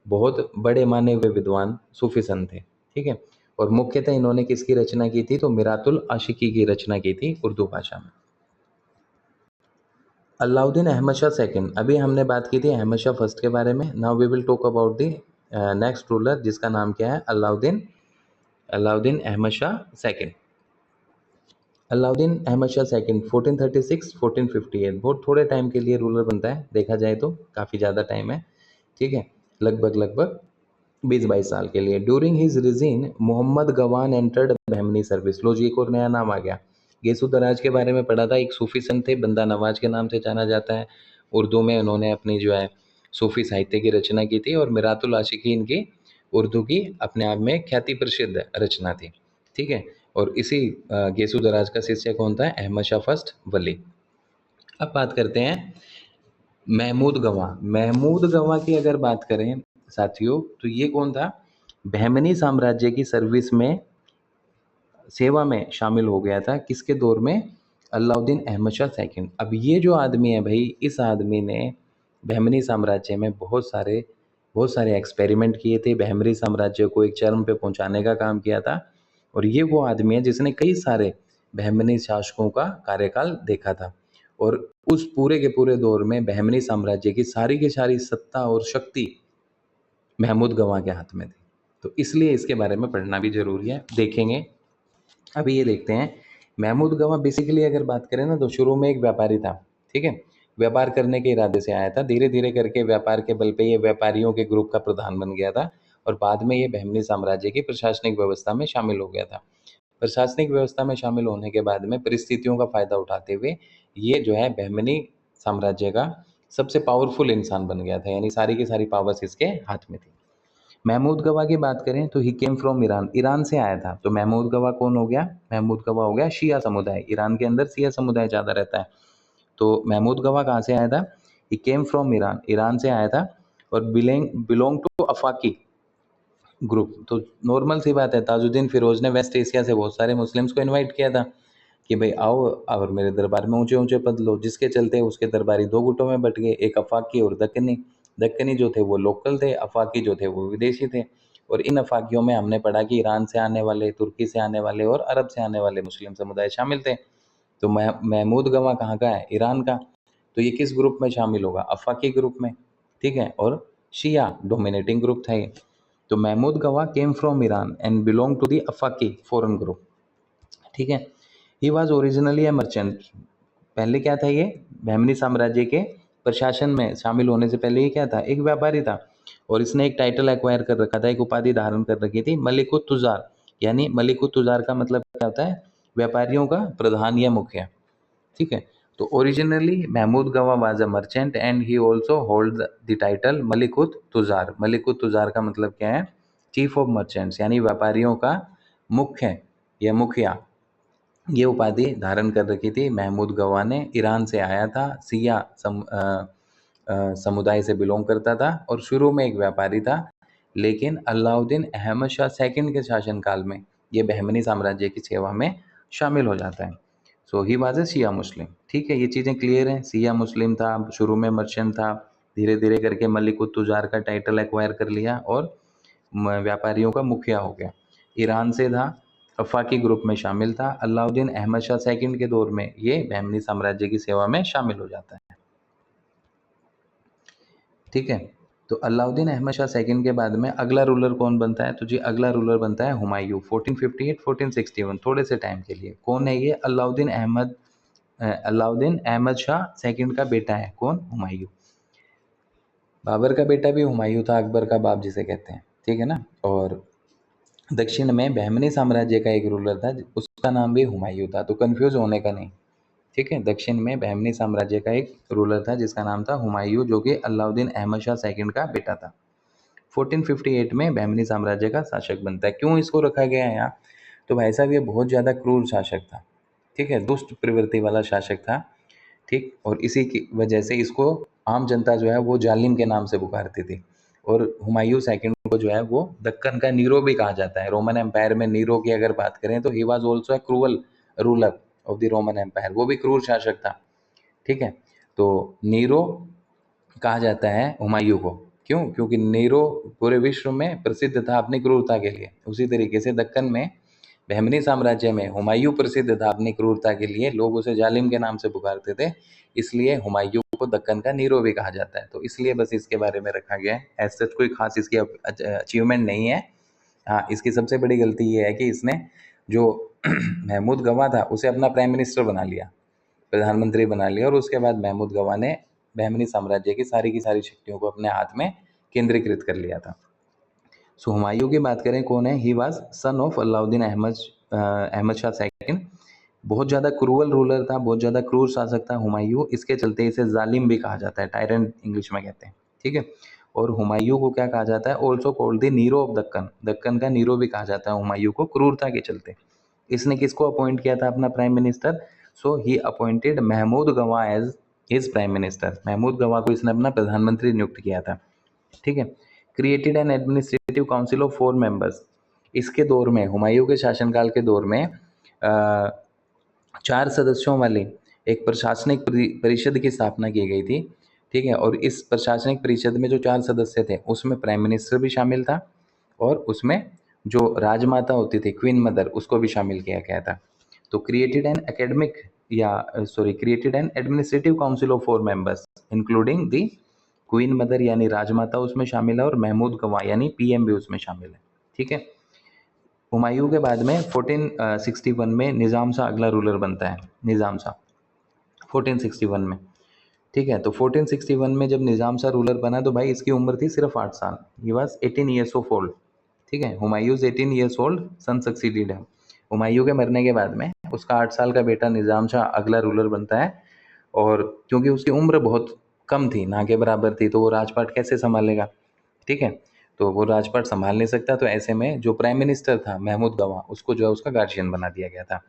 बहुत बड़े माने हुए विद्वान सूफी संत थे, ठीक है। और मुख्यतः इन्होंने किसकी रचना की थी, तो मिरातुल आशिकी की रचना की थी उर्दू भाषा में। अलाउद्दीन अहमद शाह सेकंड, अभी हमने बात की थी अहमद शाह फर्स्ट के बारे में। Now we will talk about the next ruler, जिसका नाम क्या है, अलाउद्दीन अलाउद्दीन अहमद शाह सेकंड। अलाउद्दीन अहमद शाह सेकंड 1436 1458, बहुत थोड़े टाइम के लिए रूलर बनता है, देखा जाए तो काफ़ी ज़्यादा टाइम है, ठीक है, लगभग 20-22 साल के लिए। ड्यूरिंग हिज रिजीन मोहम्मद गवान एंटर्ड बहमनी सर्विस, लो जी एक और नया नाम आ गया। गेसु दराज के बारे में पढ़ा था, एक सूफी संत थे, बंदा नवाज के नाम से जाना जाता है। उर्दू में उन्होंने अपनी जो है सूफी साहित्य की रचना की थी, और मिरातुल आशिकीन की उर्दू की अपने आप में ख्याति प्रसिद्ध रचना थी, ठीक है। और इसी गेसु दराज का शिष्य कौन था, अहमद शाह फर्स्ट वली। अब बात करते हैं महमूद गवाह। महमूद गवाह की अगर बात करें साथियों, तो ये कौन था, बहमनी साम्राज्य की सर्विस में, सेवा में शामिल हो गया था, किसके दौर में, अलाउद्दीन अहमद शाह सेकंड। अब ये जो आदमी है भाई, इस आदमी ने बहमनी साम्राज्य में बहुत सारे एक्सपेरिमेंट किए थे, बहमनी साम्राज्य को एक चरम पे पहुंचाने का काम किया था। और ये वो आदमी है जिसने कई सारे बहमनी शासकों का कार्यकाल देखा था, और उस पूरे के पूरे दौर में बहमनी साम्राज्य की सारी सत्ता और शक्ति महमूद गवाह के हाथ में थी। तो इसलिए इसके बारे में पढ़ना भी जरूरी है, देखेंगे। अभी ये देखते हैं, महमूद गवाह बेसिकली अगर बात करें ना, तो शुरू में एक व्यापारी था, ठीक है, व्यापार करने के इरादे से आया था, धीरे धीरे करके व्यापार के बल पे ये व्यापारियों के ग्रुप का प्रधान बन गया था, और बाद में ये बहमनी साम्राज्य की प्रशासनिक व्यवस्था में शामिल हो गया था। प्रशासनिक व्यवस्था में शामिल होने के बाद में परिस्थितियों का फायदा उठाते हुए ये जो है बहमनी साम्राज्य का सबसे पावरफुल इंसान बन गया था, यानी सारी की सारी पावर्स इसके हाथ में थी। महमूद गवाह की बात करें तो ही केम फ्रॉम ईरान, ईरान से आया था। तो महमूद गवाह कौन हो गया, महमूद गवाह हो गया शिया समुदाय, ईरान के अंदर शिया समुदाय ज़्यादा रहता है। तो महमूद गवाह कहाँ से आया था, ही केम फ्रॉम ईरान, ईरान से आया था। और बिलोंग टू अफाकी ग्रुप। तो नॉर्मल सी बात है, ताजुद्दीन फिरोज ने वेस्ट एशिया से बहुत सारे मुस्लिम्स को इनवाइट किया था कि भाई आओ और मेरे दरबार में ऊंचे ऊंचे पद लो, जिसके चलते उसके दरबारी दो गुटों में बट गए, एक अफाकी और दक्कनी। दक्कनी जो थे वो लोकल थे, अफाकी जो थे वो विदेशी थे। और इन अफाकियों में हमने पढ़ा कि ईरान से आने वाले, तुर्की से आने वाले और अरब से आने वाले मुस्लिम समुदाय शामिल थे। तो महमूद गवाह कहाँ का है, ईरान का। तो ये किस ग्रुप में शामिल होगा, अफाकी ग्रुप में, ठीक है। और शिया डोमिनेटिंग ग्रुप था ये। तो Mahmud Gawan came from Iran and belong to the Afaqi foreign group, ठीक है। He was originally a merchant, पहले क्या था, ये बहमनी साम्राज्य के प्रशासन में शामिल होने से पहले ये क्या था, एक व्यापारी था। और इसने एक टाइटल एक्वायर कर रखा था, एक उपाधि धारण कर रखी थी, मलिकुत तुजार। यानी मलिकुत तुजार का मतलब क्या होता है, व्यापारियों का प्रधान या मुखिया, ठीक है। तो originally Mahmud Gawan was a merchant and he also hold the title Malikut Tujjar. Malikut Tujjar का मतलब क्या है, चीफ ऑफ मर्चेंट्स, यानी व्यापारियों का मुख्य या मुखिया। ये उपाधि धारण कर रखी थी महमूद गवाह ने। ईरान से आया था, समुदाय से बिलोंग करता था, और शुरू में एक व्यापारी था, लेकिन अलाउद्दीन अहमद शाह सेकंड के शासनकाल में ये बहमनी साम्राज्य की सेवा में शामिल हो जाता है। सो ही वाज ए शिया मुस्लिम। ठीक है, ये चीज़ें क्लियर हैं। शिया मुस्लिम था, शुरू में मर्चेंट था, धीरे धीरे करके मलिक उत तुजार का टाइटल एक्वायर कर लिया और व्यापारियों का मुखिया हो गया। ईरान से था, अफाकी ग्रुप में शामिल था। अलाउद्दीन अहमद शाह सेकंड के दौर में ये बहमनी साम्राज्य की सेवा में शामिल हो जाता है। ठीक है, तो अलाउद्दीन अहमद शाह सेकंड के बाद में अगला रूलर कौन बनता है? तो जी अगला रूलर बनता है हुमायूं, 1458 1461, थोड़े से टाइम के लिए। कौन है ये? अलाउद्दीन अहमद शाह सेकंड का बेटा है। कौन? हुमायूं। बाबर का बेटा भी हुमायूं था, अकबर का बाप जिसे कहते हैं। ठीक है ना। और दक्षिण में बहमनी साम्राज्य का एक रूलर था, उसका नाम भी हुमायूं था, तो कंफ्यूज होने का नहीं। ठीक है, दक्षिण में बहमनी साम्राज्य का एक रूलर था जिसका नाम था हुमायूं, जो कि अलाउद्दीन अहमद शाह सेकंड का बेटा था। 1458 में बहमनी साम्राज्य का शासक बनता है। क्यों इसको रखा गया है यहाँ? तो भाई साहब ये बहुत ज़्यादा क्रूर शासक था। ठीक है, दुष्ट प्रवृत्ति वाला शासक था। ठीक, और इसी की वजह से इसको आम जनता जो है वो जालिम के नाम से पुकारती थी। और हुमायूं सेकंड को जो है वो दक्कन का नीरो भी कहा जाता है। रोमन एम्पायर में नीरो की अगर बात करें तो he was also a cruel ruler of the Roman Empire. वो भी क्रूर शासक था। ठीक है, तो नीरो कहा जाता है हुमायूं को। क्यों? क्योंकि नीरो पूरे विश्व में प्रसिद्ध था अपनी क्रूरता के लिए। उसी तरीके से दक्कन में बहमनी साम्राज्य में हुमायूं प्रसिद्ध था अपनी क्रूरता के लिए। लोग उसे जालिम के नाम से पुकारते थे, इसलिए हुमायूं को दक्कन का नीरो भी कहा जाता है। तो इसलिए बस इसके बारे में रखा गया है। एज सच कोई खास इसकी अचीवमेंट नहीं है। हाँ, इसकी सबसे बड़ी गलती ये है कि इसने जो महमूद गवा था उसे अपना प्राइम मिनिस्टर बना लिया, प्रधानमंत्री बना लिया, और उसके बाद महमूद गवा ने बहमनी साम्राज्य की सारी शक्तियों को अपने हाथ में केंद्रीकृत कर लिया था। सो हुमायूं की बात करें, कौन है? He was son of Alauddin Ahmad Shah second. बहुत ज़्यादा क्रूअल रूलर था, बहुत ज़्यादा क्रूर शासक था हुमायूं। इसके चलते इसे जालिम भी कहा जाता है, टायरेंट इंग्लिश में कहते हैं। ठीक है, और हुमायूं को क्या कहा जाता है? Also called the Nero of Deccan. Deccan का नीरो भी कहा जाता है हुमायूं को, क्रूरता के चलते। इसने किसको अपॉइंट किया था अपना prime minister? So he appointed Mahmud Gawan as his prime minister. Mahmud Gawan को इसने अपना प्रधानमंत्री नियुक्त किया था। ठीक है, created an administrative council of 4 members. इसके दौर में, हुमायूं के शासनकाल के दौर में 4 सदस्यों वाली एक प्रशासनिक परिषद की स्थापना की गई थी। ठीक है, और इस प्रशासनिक परिषद में जो 4 सदस्य थे उसमें प्राइम मिनिस्टर भी शामिल था, और उसमें जो राजमाता होती थी, क्वीन मदर, उसको भी शामिल किया गया था। तो created an administrative council of 4 members including the queen mother यानी राजमाता उसमें शामिल है, और महमूद गवा यानी पीएम भी उसमें शामिल है। ठीक है, हुमायूं के बाद में 1461 में निज़ाम शाह अगला रूलर बनता है। निज़ाम शाह 1461 में। ठीक है, तो 1461 में जब निज़ाम शाह रूलर बना तो भाई इसकी उम्र थी सिर्फ 8 साल। He was 18 years of old. ठीक है, हुमायूं 18 ईयर्स ओल्ड, सन सक्सीडेड है। हुमायूं के मरने के बाद में उसका 8 साल का बेटा निज़ाम शाह अगला रूलर बनता है, और क्योंकि उसकी उम्र बहुत कम थी, ना के बराबर थी, तो वो राजपाट कैसे संभालेगा? ठीक है, तो वो राजपाट संभाल नहीं सकता। तो ऐसे में जो प्राइम मिनिस्टर था महमूद गवा, उसको जो है उसका गार्जियन बना दिया गया था।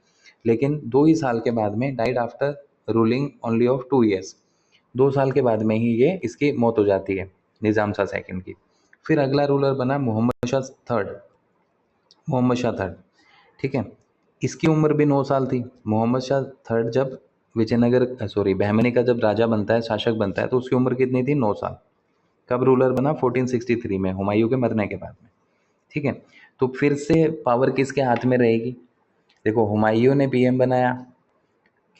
लेकिन 2 ही साल के बाद में, died after ruling only of 2 years, 2 साल के बाद में ही ये इसकी मौत हो जाती है, निज़ाम शाह सेकंड की। फिर अगला रूलर बना मोहम्मद शाह थर्ड। ठीक है, इसकी उम्र भी 9 साल थी। मोहम्मद शाह थर्ड जब बहमनी का जब राजा बनता है, शासक बनता है, तो उसकी उम्र कितनी थी? 9 साल। कब रूलर बना? 1463 में, हुमायूं के मरने के बाद में। ठीक है, तो फिर से पावर किसके हाथ में रहेगी? देखो, हुमायूं ने पीएम बनाया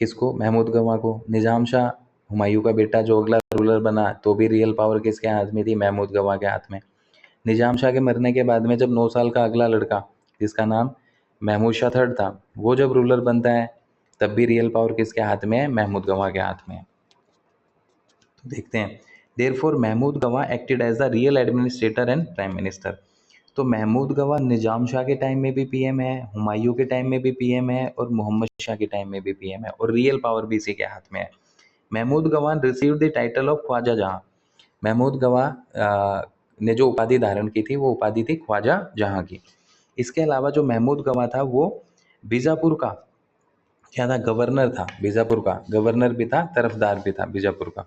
किसको? महमूद गवा को। निज़ाम शाह हुमायूं का बेटा जो अगला रूलर बना, तो भी रियल पावर किसके हाथ में थी? महमूद गवा के हाथ में। निज़ाम शाह के मरने के बाद में जब 9 साल का अगला लड़का, जिसका नाम महमूद शाह थर्ड था, वो जब रूलर बनता है, तब भी रियल पावर किसके हाथ में है? महमूद गवा के हाथ में है। तो देखते हैं, therefore Mahmud Gawan acted as the real administrator and prime minister. तो महमूद गवा निज़ाम शाह के टाइम में भी पीएम है, हुमायूं के टाइम में भी पीएम है, और मोहम्मद शाह के टाइम में भी पीएम है, और रियल पावर भी इसी के हाथ में है। Mahmud Gawan received the title of Khwaja Jahan. Mahmud गवा ने जो उपाधि धारण की थी, वो उपाधि थी ख्वाजा जहां की। इसके अलावा जो महमूद गवा था वो बीजापुर का क्या था? गवर्नर था। बीजापुर का गवर्नर भी था, तरफदार भी था बीजापुर का।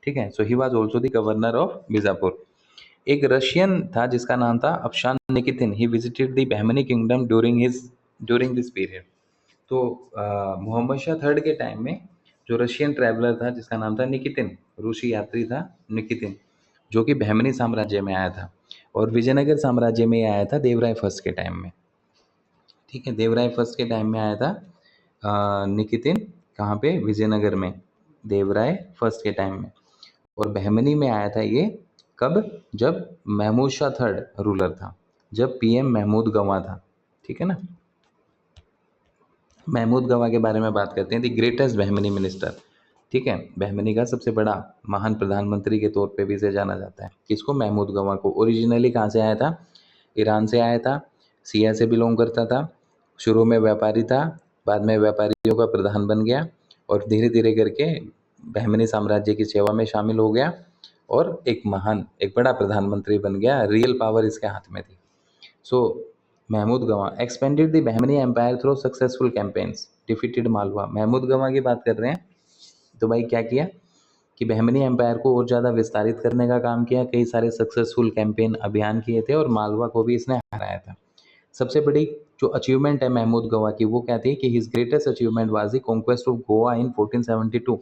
ठीक है, so he was also the governor of Bijapur. एक रशियन था जिसका नाम था अफशान Nikitin, he visited the Bahmani kingdom during this period. तो मोहम्मद शाह थर्ड के टाइम में जो रशियन ट्रैवलर था जिसका नाम था निकितिन, रूसी यात्री था निकितिन, जो कि बहमनी साम्राज्य में आया था, और विजयनगर साम्राज्य में आया था देवराय फर्स्ट के टाइम में। ठीक है, देवराय फर्स्ट के टाइम में आया था निकितिन, कहाँ पे, विजयनगर में, देवराय फर्स्ट के टाइम में। और बहमनी में आया था ये कब, जब महमूद शाह थर्ड रूलर था, जब पीएम महमूद गवां था। ठीक है ना, महमूद गवां के बारे में बात करते हैं, द ग्रेटेस्ट बहमनी मिनिस्टर। ठीक है, बहमनी का सबसे बड़ा महान प्रधानमंत्री के तौर पे भी इसे जाना जाता है। किसको, महमूद गवां को। ओरिजिनली कहाँ से आया था, ईरान से आया था, सिया से बिलोंग करता था, शुरू में व्यापारी था, बाद में व्यापारियों का प्रधान बन गया, और धीरे धीरे करके बहमनी साम्राज्य की सेवा में शामिल हो गया, और एक महान, एक बड़ा प्रधानमंत्री बन गया, रियल पावर इसके हाथ में थी। So Mahmud Gawan expanded the Bahmani empire through successful campaigns, defeated Malwa. Mahmud Gawan की बात कर रहे हैं, तो भाई क्या किया कि बहमनी एम्पायर को और ज़्यादा विस्तारित करने का काम किया, कई सारे सक्सेसफुल कैंपेन अभियान किए थे, और मालवा को भी इसने हराया था। सबसे बड़ी जो अचीवमेंट है महमूद गवां की वो क्या थी कि his greatest achievement was the conquest of Goa in 1472।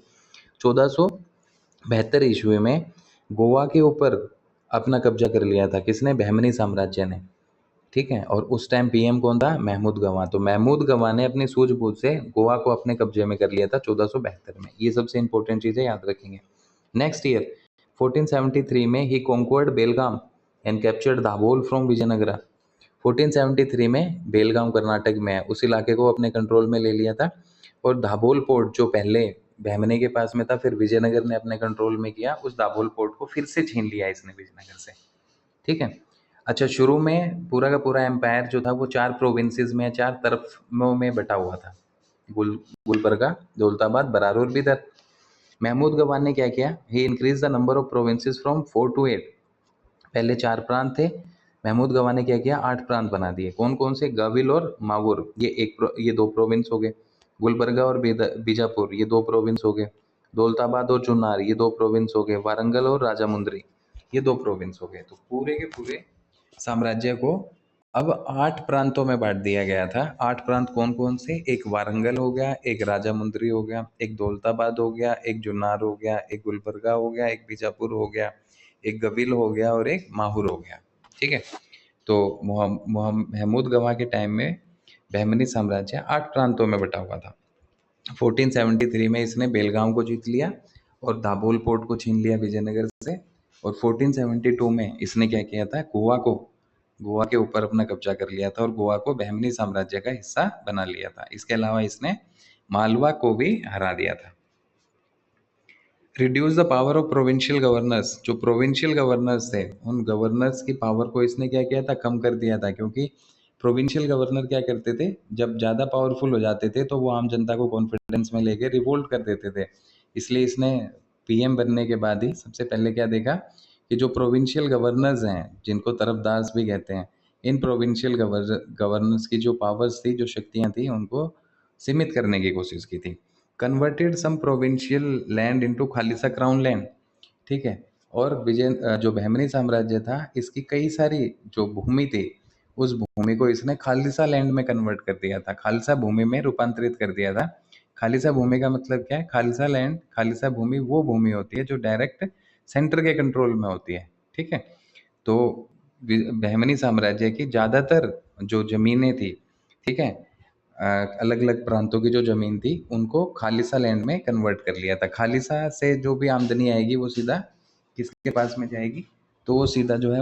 1472 ईस्वी में गोवा के ऊपर अपना कब्जा कर लिया था, किसने, बहमनी साम्राज्य ने। ठीक है, और उस टाइम पीएम कौन था, महमूद गवां। तो महमूद गवां ने अपनी सूझबूझ से गोवा को अपने कब्जे में कर लिया था 1472 में। ये सबसे इंपॉर्टेंट चीज़ें याद रखेंगे। नेक्स्ट ईयर 1473 में he conquered Belgaum and captured Dabhol from Vijayanagara. 1473 में बेलगाम कर्नाटक में है, उस इलाके को अपने कंट्रोल में ले लिया था, और दाभोल पोर्ट जो पहले बहमनी के पास में था, फिर विजयनगर ने अपने कंट्रोल में किया, उस दाभोल पोर्ट को फिर से छीन लिया इसने विजयनगर से। ठीक है, अच्छा, शुरू में पूरा का पूरा एम्पायर जो था वो 4 प्रोविंसेस में, 4 तरफों में बटा हुआ था, गुलबर्गा, दौलताबाद, बरार और बिदर। महमूद गवान ने क्या किया, he increase the number of provinces from 4 to 8। पहले 4 प्रांत थे, महमूद गवान ने क्या किया, 8 प्रांत बना दिए। कौन कौन से, गाविल और मावूर, ये 2 प्रोविंस हो गए। गुलबर्गा और बीजापुर, ये 2 प्रोविंस हो गए। दौलताबाद और चुनार, ये 2 प्रोविंस हो गए। वारंगल और राजामुंद्री, ये 2 प्रोविंस हो गए। तो पूरे के पूरे साम्राज्य को अब 8 प्रांतों में बांट दिया गया था। 8 प्रांत कौन कौन से, एक वारंगल हो गया, एक राजामुंद्री हो गया, एक दौलताबाद हो गया, एक जुन्नार हो गया, एक गुलबर्गा हो गया, एक बीजापुर हो गया, एक गविल हो गया, और एक माहुर हो गया। ठीक है, तो महमूद गवां के टाइम में बहमनी साम्राज्य 8 प्रांतों में बटा हुआ था। 1473 में इसने बेलगांव को जीत लिया और दाभोल पोर्ट को छीन लिया विजयनगर से, और 1472 में इसने क्या किया था, गोवा के ऊपर अपना कब्जा कर लिया था, और गोवा को बहमनी साम्राज्य का हिस्सा बना लिया था। इसके अलावा इसने मालवा को भी हरा दिया था। Reduce the power of provincial governors, जो प्रोविंशियल गवर्नर्स थे उन गवर्नर्स की पावर को इसने क्या किया था, कम कर दिया था। क्योंकि प्रोविंशियल गवर्नर क्या करते थे, जब ज़्यादा पावरफुल हो जाते थे तो वो आम जनता को कॉन्फिडेंस में लेके रिवोल्ट कर देते थे। इसलिए इसने पीएम बनने के बाद ही सबसे पहले क्या देखा कि जो प्रोविंशियल गवर्नर्स हैं, जिनको तरफदार्स भी कहते हैं, इन प्रोविंशियल गवर्नर्स की जो पावर्स थी, जो शक्तियाँ थी, उनको सीमित करने की कोशिश की थी। Converted some provincial land into khalisa crown land. ठीक है, और जो बहमनी साम्राज्य था, इसकी कई सारी जो भूमि थी, उस भूमि को इसने खालिसा लैंड में कन्वर्ट कर दिया था, खालिसा भूमि में रूपांतरित कर दिया था। खालिसा भूमि का मतलब क्या है, खालिसा लैंड, खालिसा भूमि वो भूमि होती है जो डायरेक्ट सेंटर के कंट्रोल में होती है। ठीक है, तो बहमनी साम्राज्य की ज़्यादातर जो ज़मीनें थी, ठीक है, अलग अलग प्रांतों की जो ज़मीन थी, उनको खालिसा लैंड में कन्वर्ट कर लिया था। खालिसा से जो भी आमदनी आएगी वो सीधा किसके पास में जाएगी, तो वो सीधा जो है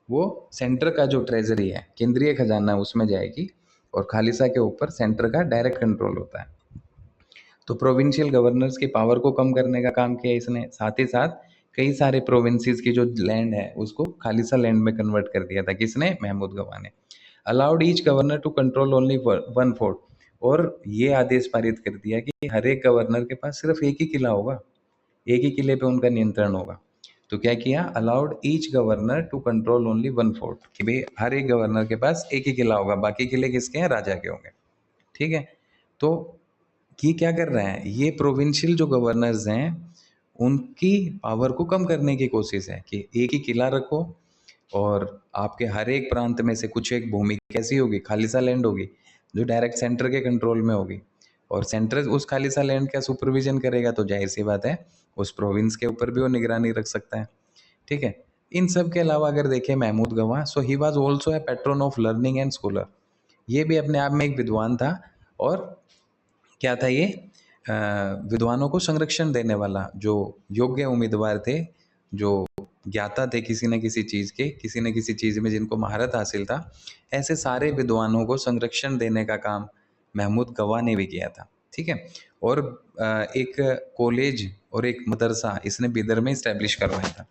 वो सेंटर का जो ट्रेजरी है, केंद्रीय खजाना, उसमें जाएगी, और खालिसा के ऊपर सेंटर का डायरेक्ट कंट्रोल होता है। तो प्रोविंशियल गवर्नर्स की पावर को कम करने का काम किया इसने, साथ ही साथ कई सारे प्रोविंसेस की जो लैंड है उसको खालिसा लैंड में कन्वर्ट कर दिया था। किसने, महमूद गवां ने। Allowed each governor to control only 1 fort, और ये आदेश पारित कर दिया कि हर एक गवर्नर के पास सिर्फ एक ही किला होगा, एक ही किले पे उनका नियंत्रण होगा। तो क्या किया, allowed each governor to control only 1 fort, कि भाई हर एक गवर्नर के पास एक ही किला होगा, बाकी किले किसके हैं, राजा के होंगे। ठीक है, तो ये क्या कर रहे हैं, ये प्रोविंशियल जो गवर्नर्स हैं उनकी पावर को कम करने की कोशिश है कि एक ही किला रखो और आपके हर एक प्रांत में से कुछ एक भूमि कैसी होगी, खालिसा लैंड होगी, जो डायरेक्ट सेंटर के कंट्रोल में होगी। और सेंटर उस खालिसा लैंड का सुपरविजन करेगा, तो जाहिर सी बात है उस प्रोविंस के ऊपर भी वो निगरानी रख सकता है। ठीक है। इन सब के अलावा अगर देखें Mahmud Gawan, so he was also a patron of learning and scholar. ये भी अपने आप में एक विद्वान था। और क्या था ये, विद्वानों को संरक्षण देने वाला, जो योग्य उम्मीदवार थे, जो ज्ञाता थे किसी न किसी चीज़ के, किसी न किसी चीज़ में जिनको महारत हासिल था, ऐसे सारे विद्वानों को संरक्षण देने का काम महमूद गवाह ने भी किया था। ठीक है। और एक कॉलेज और एक मदरसा इसने बिदर में इस्टेब्लिश करवाया था।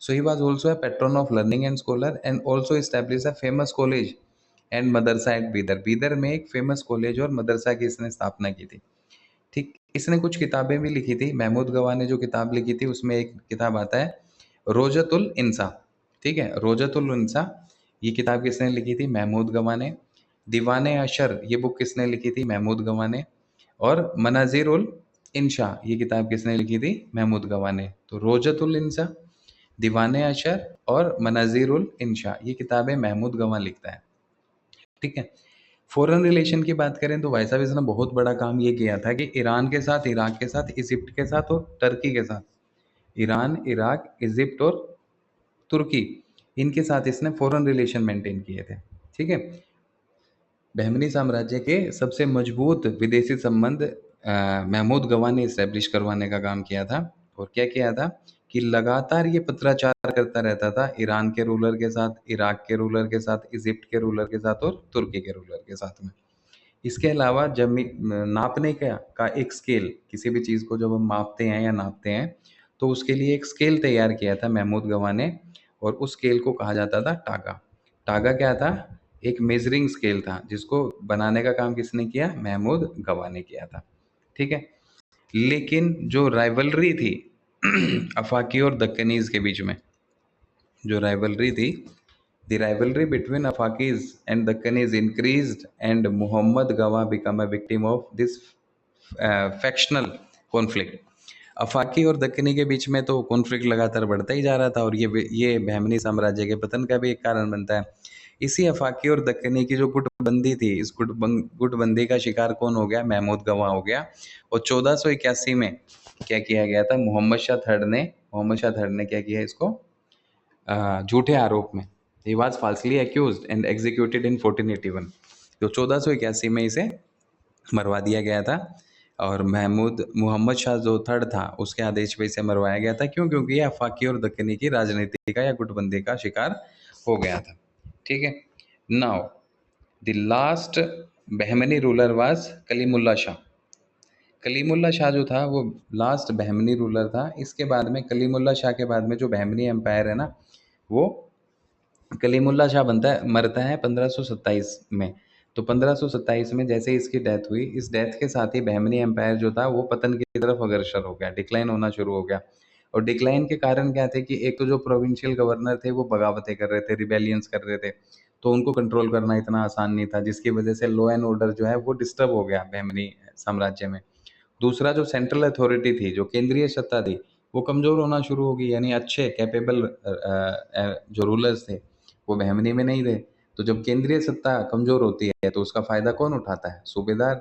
So he was also a patron of learning and scholar and also establish a famous college and madrasa at Bidar. Bidar में एक फेमस कॉलेज और मदरसा की इसने स्थापना की थी। ठीक। इसने कुछ किताबें भी लिखी थी। महमूद गवाह ने जो किताब लिखी थी उसमें एक किताब आता है रोजतुल इंसा। ठीक है, रोजतुल इंसा ये किताब किसने लिखी थी, महमूद गवाह ने। दीवाने अशर ये बुक किसने लिखी थी, महमूद गवाह ने। और मनाजिरुल इंशा ये किताब किसने लिखी थी, महमूद गवाह ने। तो रोजतुल इंसा, दीवाने अशर और मनाजिरुल इंशा ये किताबें महमूद गवाह लिखता है। ठीक है। फॉरेन रिलेशन की बात करें तो भाई साहब इसने बहुत बड़ा काम ये किया था कि ईरान के साथ, इराक के साथ, इजिप्ट के साथ और टर्की के साथ, ईरान, इराक, इजिप्ट और तुर्की, इनके साथ इसने फॉरेन रिलेशन मेंटेन किए थे। ठीक है। बहमनी साम्राज्य के सबसे मजबूत विदेशी संबंध महमूद गवाह ने इस्टेब्लिश करवाने का काम किया था। और क्या किया था कि लगातार ये पत्राचार करता रहता था ईरान के रूलर के साथ, इराक के रूलर के साथ, इजिप्ट के रूलर के साथ और तुर्की के रूलर के साथ में। इसके अलावा जब नापने का एक स्केल, किसी भी चीज़ को जब हम मापते हैं या नापते हैं तो उसके लिए एक स्केल तैयार किया था महमूद गवाह ने। और उस स्केल को कहा जाता था टागा। टागा क्या था, एक मेजरिंग स्केल था जिसको बनाने का काम किसने किया, महमूद गवाह ने किया था। ठीक है। लेकिन जो राइवलरी थी अफाकी और दक्कनीज के बीच में, जो राइवलरी थी, the rivalry between Afaqis and Deccanis increased and Muhammad Gawan became a victim of this factional conflict. Afaqi और दक्कनी के बीच में तो कॉन्फ्लिक्ट लगातार बढ़ता ही जा रहा था और ये बहमनी साम्राज्य के पतन का भी एक कारण बनता है। इसी अफाकी और दक्कनी की जो गुटबंदी थी, इस गुटबंदी का शिकार कौन हो गया, महमूद गवाह हो गया। और 1481 में क्या किया गया था, मोहम्मद शाह थर्ड ने क्या किया, इसको झूठे आरोप में, he was फाल्सली accused and executed in 1481। तो 1481 में इसे मरवा दिया गया था। और मोहम्मद शाह जो थर्ड था उसके आदेश पे इसे मरवाया गया था। क्यों, क्योंकि ये अफाकी और दक्कनी की राजनीति का या गुटबंदी का शिकार हो गया था। ठीक है। Now the last Bahmani ruler was Kalimulla Shah. Kalimulla Shah जो था वो लास्ट बहमनी रूलर था। इसके बाद में कलीमुल्ला शाह के बाद में जो बहमनी एम्पायर है ना, वो कलीमुल्ला शाह मरता है 1527 में। तो 1527 में जैसे इसकी डेथ हुई, इस डेथ के साथ ही बहमनी एम्पायर जो था वो पतन की तरफ अग्रसर हो गया, डिक्लाइन होना शुरू हो गया। और डिक्लाइन के कारण क्या थे कि एक तो जो प्रोविंशियल गवर्नर थे वो बगावतें कर रहे थे, रिबेलियंस कर रहे थे, तो उनको कंट्रोल करना इतना आसान नहीं था, जिसकी वजह से लॉ एंड ऑर्डर जो है वो डिस्टर्ब हो गया बहमनी साम्राज्य में। दूसरा जो सेंट्रल अथॉरिटी थी, जो केंद्रीय सत्ता थी, वो कमज़ोर होना शुरू हो गई। यानी अच्छे कैपेबल जो रूलर्स थे वो बहमनी में नहीं थे। तो जब केंद्रीय सत्ता कमज़ोर होती है तो उसका फ़ायदा कौन उठाता है, सूबेदार,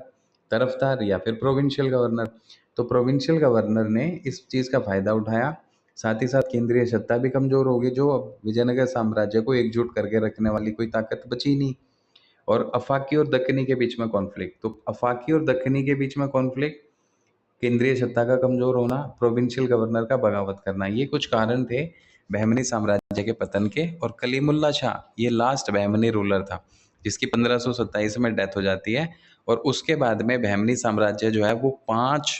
तरफदार या फिर प्रोविंशियल गवर्नर। तो प्रोविंशियल गवर्नर ने इस चीज़ का फ़ायदा उठाया। साथ ही साथ केंद्रीय सत्ता भी कमज़ोर हो गई, जो अब विजयनगर साम्राज्य को एकजुट करके रखने वाली कोई ताकत बची नहीं। और अफाकी और दक्कनी के बीच में कॉन्फ्लिक्ट, तो अफाकी और दक्कनी के बीच में कॉन्फ्लिक्ट, केंद्रीय सत्ता का कमज़ोर होना, प्रोविंशियल गवर्नर का बगावत करना, ये कुछ कारण थे बहमनी साम्राज्य के पतन के। और कलीमुल्ला शाह ये लास्ट बहमनी रूलर था जिसकी 1527 में डेथ हो जाती है। और उसके बाद में बहमनी साम्राज्य जो है वो 5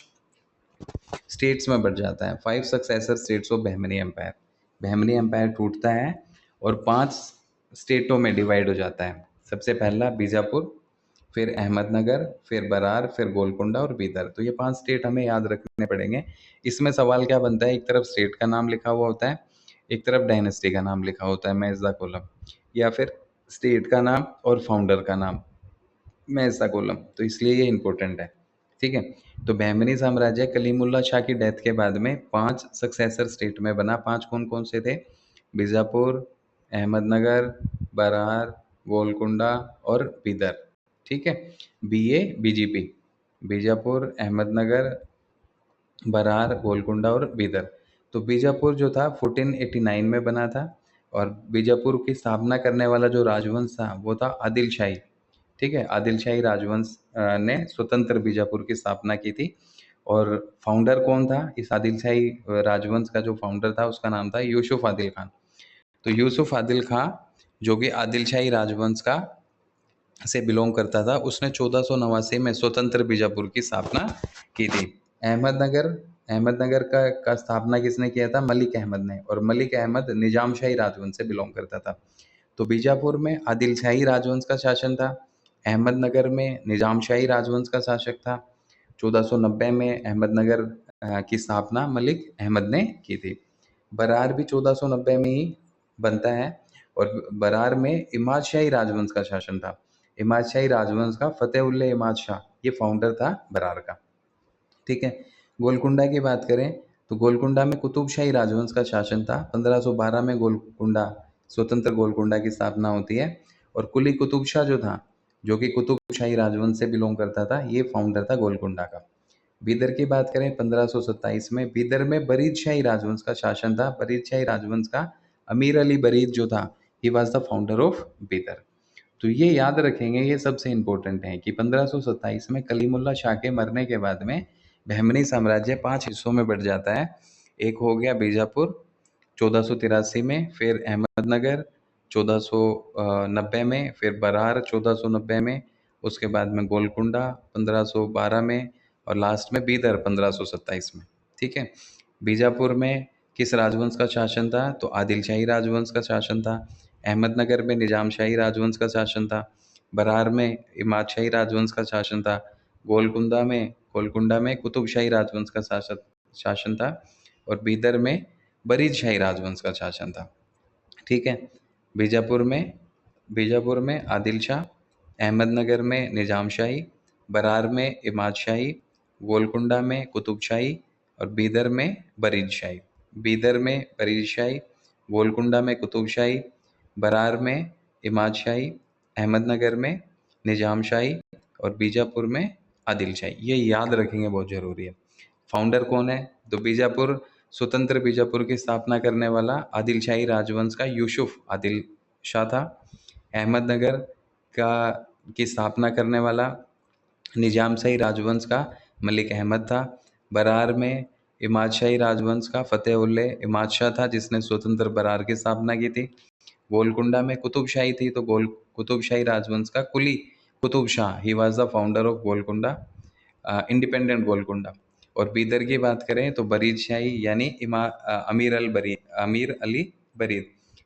स्टेट्स में बढ़ जाता है, 5 successor states of Bahmani empire. Bahmani empire टूटता है और 5 स्टेटों में डिवाइड हो जाता है। सबसे पहला बीजापुर, फिर अहमदनगर, फिर बरार, फिर गोलकुंडा और बीदर। तो ये 5 स्टेट हमें याद रखने पड़ेंगे। इसमें सवाल क्या बनता है, एक तरफ स्टेट का नाम लिखा हुआ होता है, एक तरफ डायनेस्टी का नाम लिखा होता है, मेज़दा कोलम, या फिर स्टेट का नाम और फाउंडर का नाम, मेज़दा कोलम। तो इसलिए ये इंपॉर्टेंट है। ठीक है। तो बहमनी साम्राज्य कलीमुल्ला शाह की डेथ के बाद में 5 सक्सेसर स्टेट में बना। 5 कौन-कौन से थे? बीजापुर, अहमदनगर, बरार, गोलकुंडा और बीदर। ठीक है। बीए, बीजीपी, बीजापुर, अहमदनगर, बरार, गोलकुंडा और बीदर। तो बीजापुर जो था 1489 में बना था, और बीजापुर की स्थापना करने वाला जो राजवंश था वो था आदिल शाही। ठीक है। आदिल शाही राजवंश ने स्वतंत्र बीजापुर की स्थापना की थी। और फाउंडर कौन था इस आदिल शाही राजवंश का? जो फाउंडर था उसका नाम था यूसुफ आदिल खान। तो यूसुफ आदिल खां, जो कि आदिल शाही राजवंश का से बिलोंग करता था, उसने 1489 में स्वतंत्र बीजापुर की स्थापना की थी। अहमदनगर, अहमदनगर का स्थापना किसने किया था? मलिक अहमद ने। और मलिक अहमद निजाम शाही राजवंश से बिलोंग करता था। तो बीजापुर में आदिल शाही राजवंश का शासन था। अहमदनगर में निजाम शाही राजवंश का शासक था। 1490 में अहमदनगर की स्थापना मलिक अहमद ने की थी। बरार भी 1490 में ही बनता है, और बरार में इमाद शाही राजवंश का शासन था। इमाद शाही राजवंश का फतेह इमाद शाह ये फाउंडर था बरार का। ठीक है। गोलकुंडा की बात करें तो गोलकुंडा में कुतुब शाही राजवंश का शासन था। 1512 में गोलकुंडा, स्वतंत्र गोलकुंडा की स्थापना होती है। और कुली कुतुब शाह जो था, जो कि कुतुब शाही राजवंश से बिलोंग करता था, ये फाउंडर था गोलकुंडा का। बीदर की बात करें 1527 में, बीदर में बरीद शाही राजवंश का शासन था। बरीद शाही राजवंश का अमीर अली बरीद जो था, ही was the founder of Bidar. तो ये याद रखेंगे, ये सबसे इम्पोर्टेंट है कि 1527 में कलीमुल्ला शाह के मरने के बाद में बहमनी साम्राज्य 5 हिस्सों में बढ़ जाता है। एक हो गया बीजापुर 1483 में, फिर अहमदनगर 1490 में, फिर बरार 1490 में, उसके बाद में गोलकुंडा 1512 में, और लास्ट में बीदर 1527 में। ठीक है। बीजापुर में किस राजवंश का शासन था? तो आदिल शाही राजवंश का शासन था। अहमदनगर में निजाम शाही राजवंश का शासन था। बरार में इमाद शाही राजवंश का शासन था। गोलकुंडा में कुतुब शाही राजवंश का शासन था। और बीदर में बरीद शाही राजवंश का शासन था। ठीक है। बीजापुर में बीजापुर में आदिल शाह, अहमदनगर में निजाम शाही, बरार में इमाद शाही, गोलकुंडा में कुतुब शाही, और बीदर में बरीद शाही। बीदर में बरीद शाही, गोलकुंडा में कुतुब शाही, बरार में इमाद शाही, अहमदनगर में निजाम शाही, और बीजापुर में आदिल शाही। ये याद रखेंगे, बहुत ज़रूरी है। फाउंडर कौन है? तो बीजापुर, स्वतंत्र बीजापुर की स्थापना करने वाला आदिल शाही राजवंश का यूसुफ आदिल शाह था। अहमदनगर का की स्थापना करने वाला निजाम शाही राजवंश का मलिक अहमद था। बरार में इमाद शाही राजवंश का फतेह इमाद शाह था, जिसने स्वतंत्र बरार की स्थापना की थी। गोलकुंडा में कुतुब शाही थी, तो कुतुब शाही राजवंश का Quli Qutb Shah, he was the founder of Golconda, independent Golconda. और बीदर की बात करें तो बरीद शाही यानी Amir Ali Barid,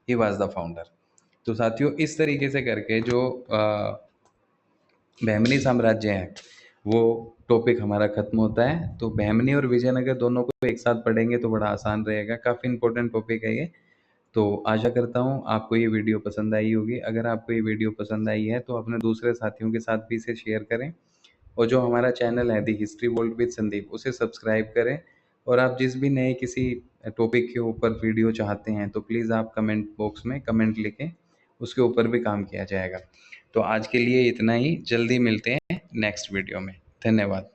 he was the founder. तो साथियों, इस तरीके से करके जो बहमनी साम्राज्य है वो टॉपिक हमारा खत्म होता है। तो बहमनी और विजयनगर दोनों को एक साथ पढ़ेंगे तो बड़ा आसान रहेगा। काफ़ी इंपॉर्टेंट टॉपिक है ये। तो आशा करता हूँ आपको ये वीडियो पसंद आई होगी। अगर आपको ये वीडियो पसंद आई है तो अपने दूसरे साथियों के साथ भी इसे शेयर करें, और जो हमारा चैनल है दी हिस्ट्री वर्ल्ड विद संदीप, उसे सब्सक्राइब करें। और आप जिस भी नए किसी टॉपिक के ऊपर वीडियो चाहते हैं तो प्लीज़ आप कमेंट बॉक्स में कमेंट लिखें, उसके ऊपर भी काम किया जाएगा। तो आज के लिए इतना ही, जल्दी मिलते हैं नेक्स्ट वीडियो में। धन्यवाद।